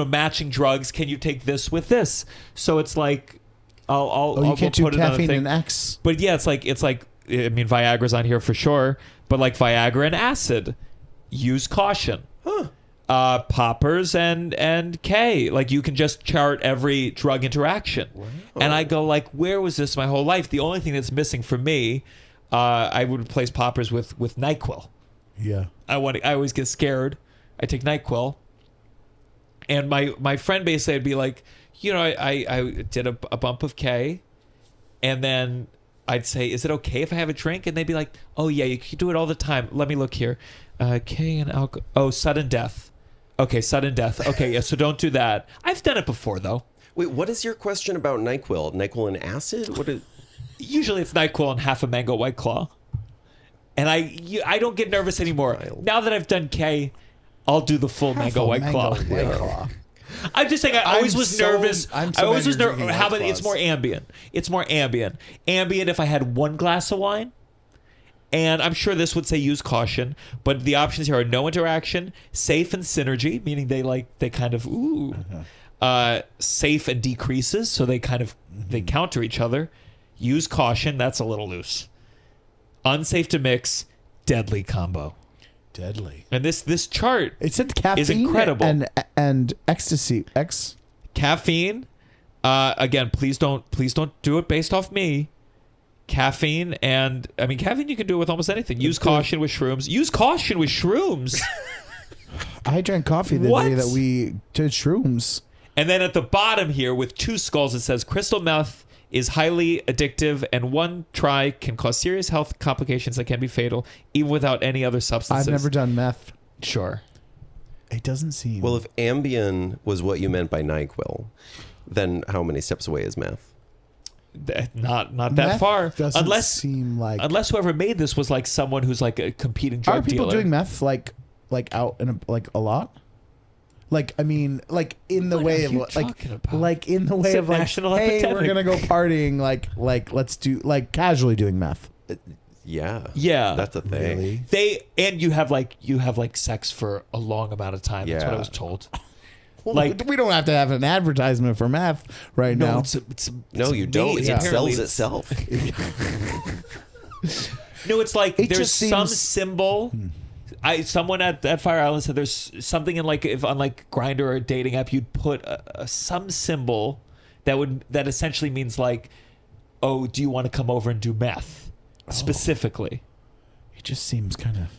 matching drugs. Can you take this with this? So it's like I'll you can't do put it on a caffeine thing. and X. But yeah, it's like I mean, Viagra's on here for sure. But like Viagra and acid, use caution. Poppers and K, like you can just chart every drug interaction. Wow. And I go like, where was this my whole life? The only thing that's missing for me, I would replace poppers with NyQuil. Yeah. I always get scared. I take NyQuil, and my friend basically would be like, I did a bump of K, and then I'd say, is it okay if I have a drink? And they'd be like, oh yeah, you can do it all the time. Let me look here. K and alcohol. Oh, sudden death. Okay, sudden death. Okay, yeah, so don't do that. I've done it before, though. Wait, what is your question about NyQuil? NyQuil and acid? What is? Usually it's NyQuil and half a mango White Claw. And I don't get nervous anymore. Now that I've done K, I'll do the full mango White Claw. I'm just saying, I always was nervous. I always was nervous. How about it's more ambient? It's more ambient. Ambient if I had one glass of wine. And I'm sure this would say use caution, but the options here are no interaction, safe and synergy, meaning they kind of safe and decreases, so they kind of they counter each other. Use caution, that's a little loose. Unsafe to mix, deadly combo. Deadly. And this chart It said caffeine is incredible. and ecstasy. Caffeine. Again, please don't do it based off me. Caffeine caffeine you can do it with almost anything. Use caution with shrooms. Use caution with shrooms. I drank coffee the day that we did shrooms. And then at the bottom here with two skulls it says crystal meth is highly addictive and one try can cause serious health complications that can be fatal even without any other substances. I've never done meth. Sure. It doesn't seem. Well, if Ambien was what you meant by NyQuil, then how many steps away is meth? Not that Meth far. doesn't seem like. Unless whoever made this was like someone who's like a competing drug Are people dealer. doing meth like out in a lot? Like I mean, like in the What way are of you like talking about? like in the way It's a of like, national hey, epidemic. we're gonna go partying. Like let's do like casually doing meth. Yeah. Yeah. That's a thing. Really? You have like sex for a long amount of time. That's what I Yeah. was told. Well, Like- we don't have to have an advertisement for meth right now. No, you don't. amazing. It Apparently sells it's- itself. No, it's like It there's just some seems- symbol. Someone at Fire Island said there's something in like if on like Grindr or a dating app you'd put some symbol that essentially means like, oh, do you want to come over and do meth specifically? It just seems kind of,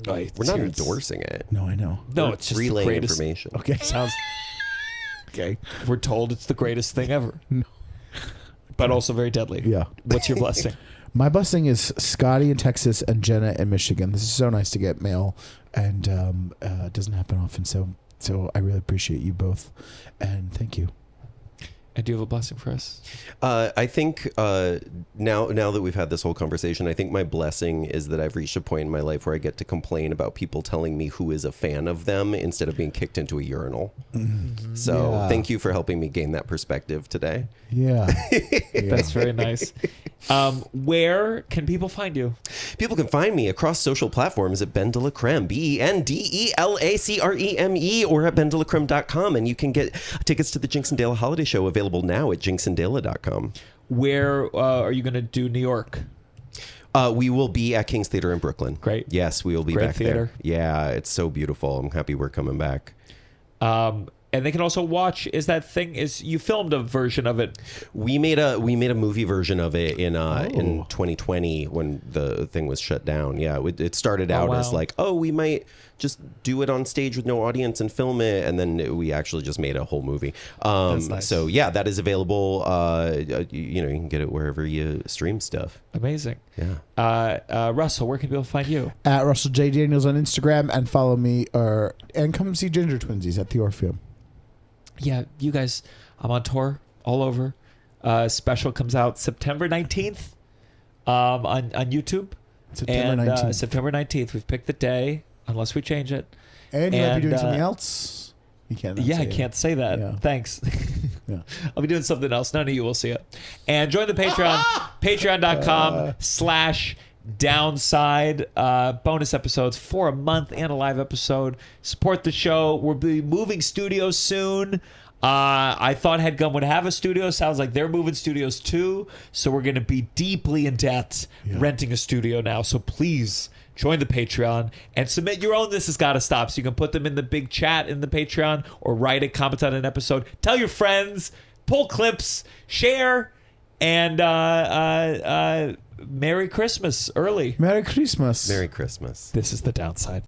Right. We're not endorsing it. No, I know. No, We're it's just the relaying greatest. information. Okay. Sounds. Okay. We're told it's the greatest thing ever. But also very deadly. Yeah. What's your blessing? My blessing is Scotty in Texas and Jenna in Michigan. This is so nice to get mail, and it doesn't happen often. So I really appreciate you both, and thank you. And do you have a blessing for us? I think now that we've had this whole conversation, I think my blessing is that I've reached a point in my life where I get to complain about people telling me who is a fan of them instead of being kicked into a urinal. Mm-hmm. So thank you for helping me gain that perspective today. Yeah. That's very nice. Where can people find you? People can find me across social platforms at BenDeLaCreme, BenDeLaCreme, or at BenDeLaCreme.com. And you can get tickets to the Jinx and Dale Holiday Show available now at JinxandDela.com. Where are you going to do New York? We will be at King's Theater in Brooklyn. Great. Yes, we will be Great back theater. there. Yeah, it's so beautiful. I'm happy we're coming back. And they can also watch. You filmed a version of it? We made a movie version of it in 2020 when the thing was shut down. Yeah, it started out as like, we might just do it on stage with no audience and film it, and then we actually just made a whole movie. That's nice. So yeah, that is available. You can get it wherever you stream stuff. Amazing. Yeah. Russell, where can people find you? At Russell J. Daniels on Instagram, and follow me and come see Ginger Twinsies at the Orpheum. Yeah, you guys, I'm on tour all over. Special comes out September 19th on YouTube. September 19th. September 19th. We've picked the day, unless we change it. And you might be doing something else. You can't. I can't say that. Yeah. Thanks. Yeah. I'll be doing something else. None of you will see it. And join the Patreon, patreon.com/downside. Bonus episodes for a month and a live episode. Support the show. We'll be moving studios soon. I thought Headgum would have a studio. Sounds like they're moving studios too. So we're going to be deeply in debt renting a studio now. So please join the Patreon and submit your own This Has Gotta Stop. So you can put them in the big chat in the Patreon or write it, comment on an episode. Tell your friends, pull clips, share, and Merry Christmas early. Merry Christmas. Merry Christmas. This is The Downside.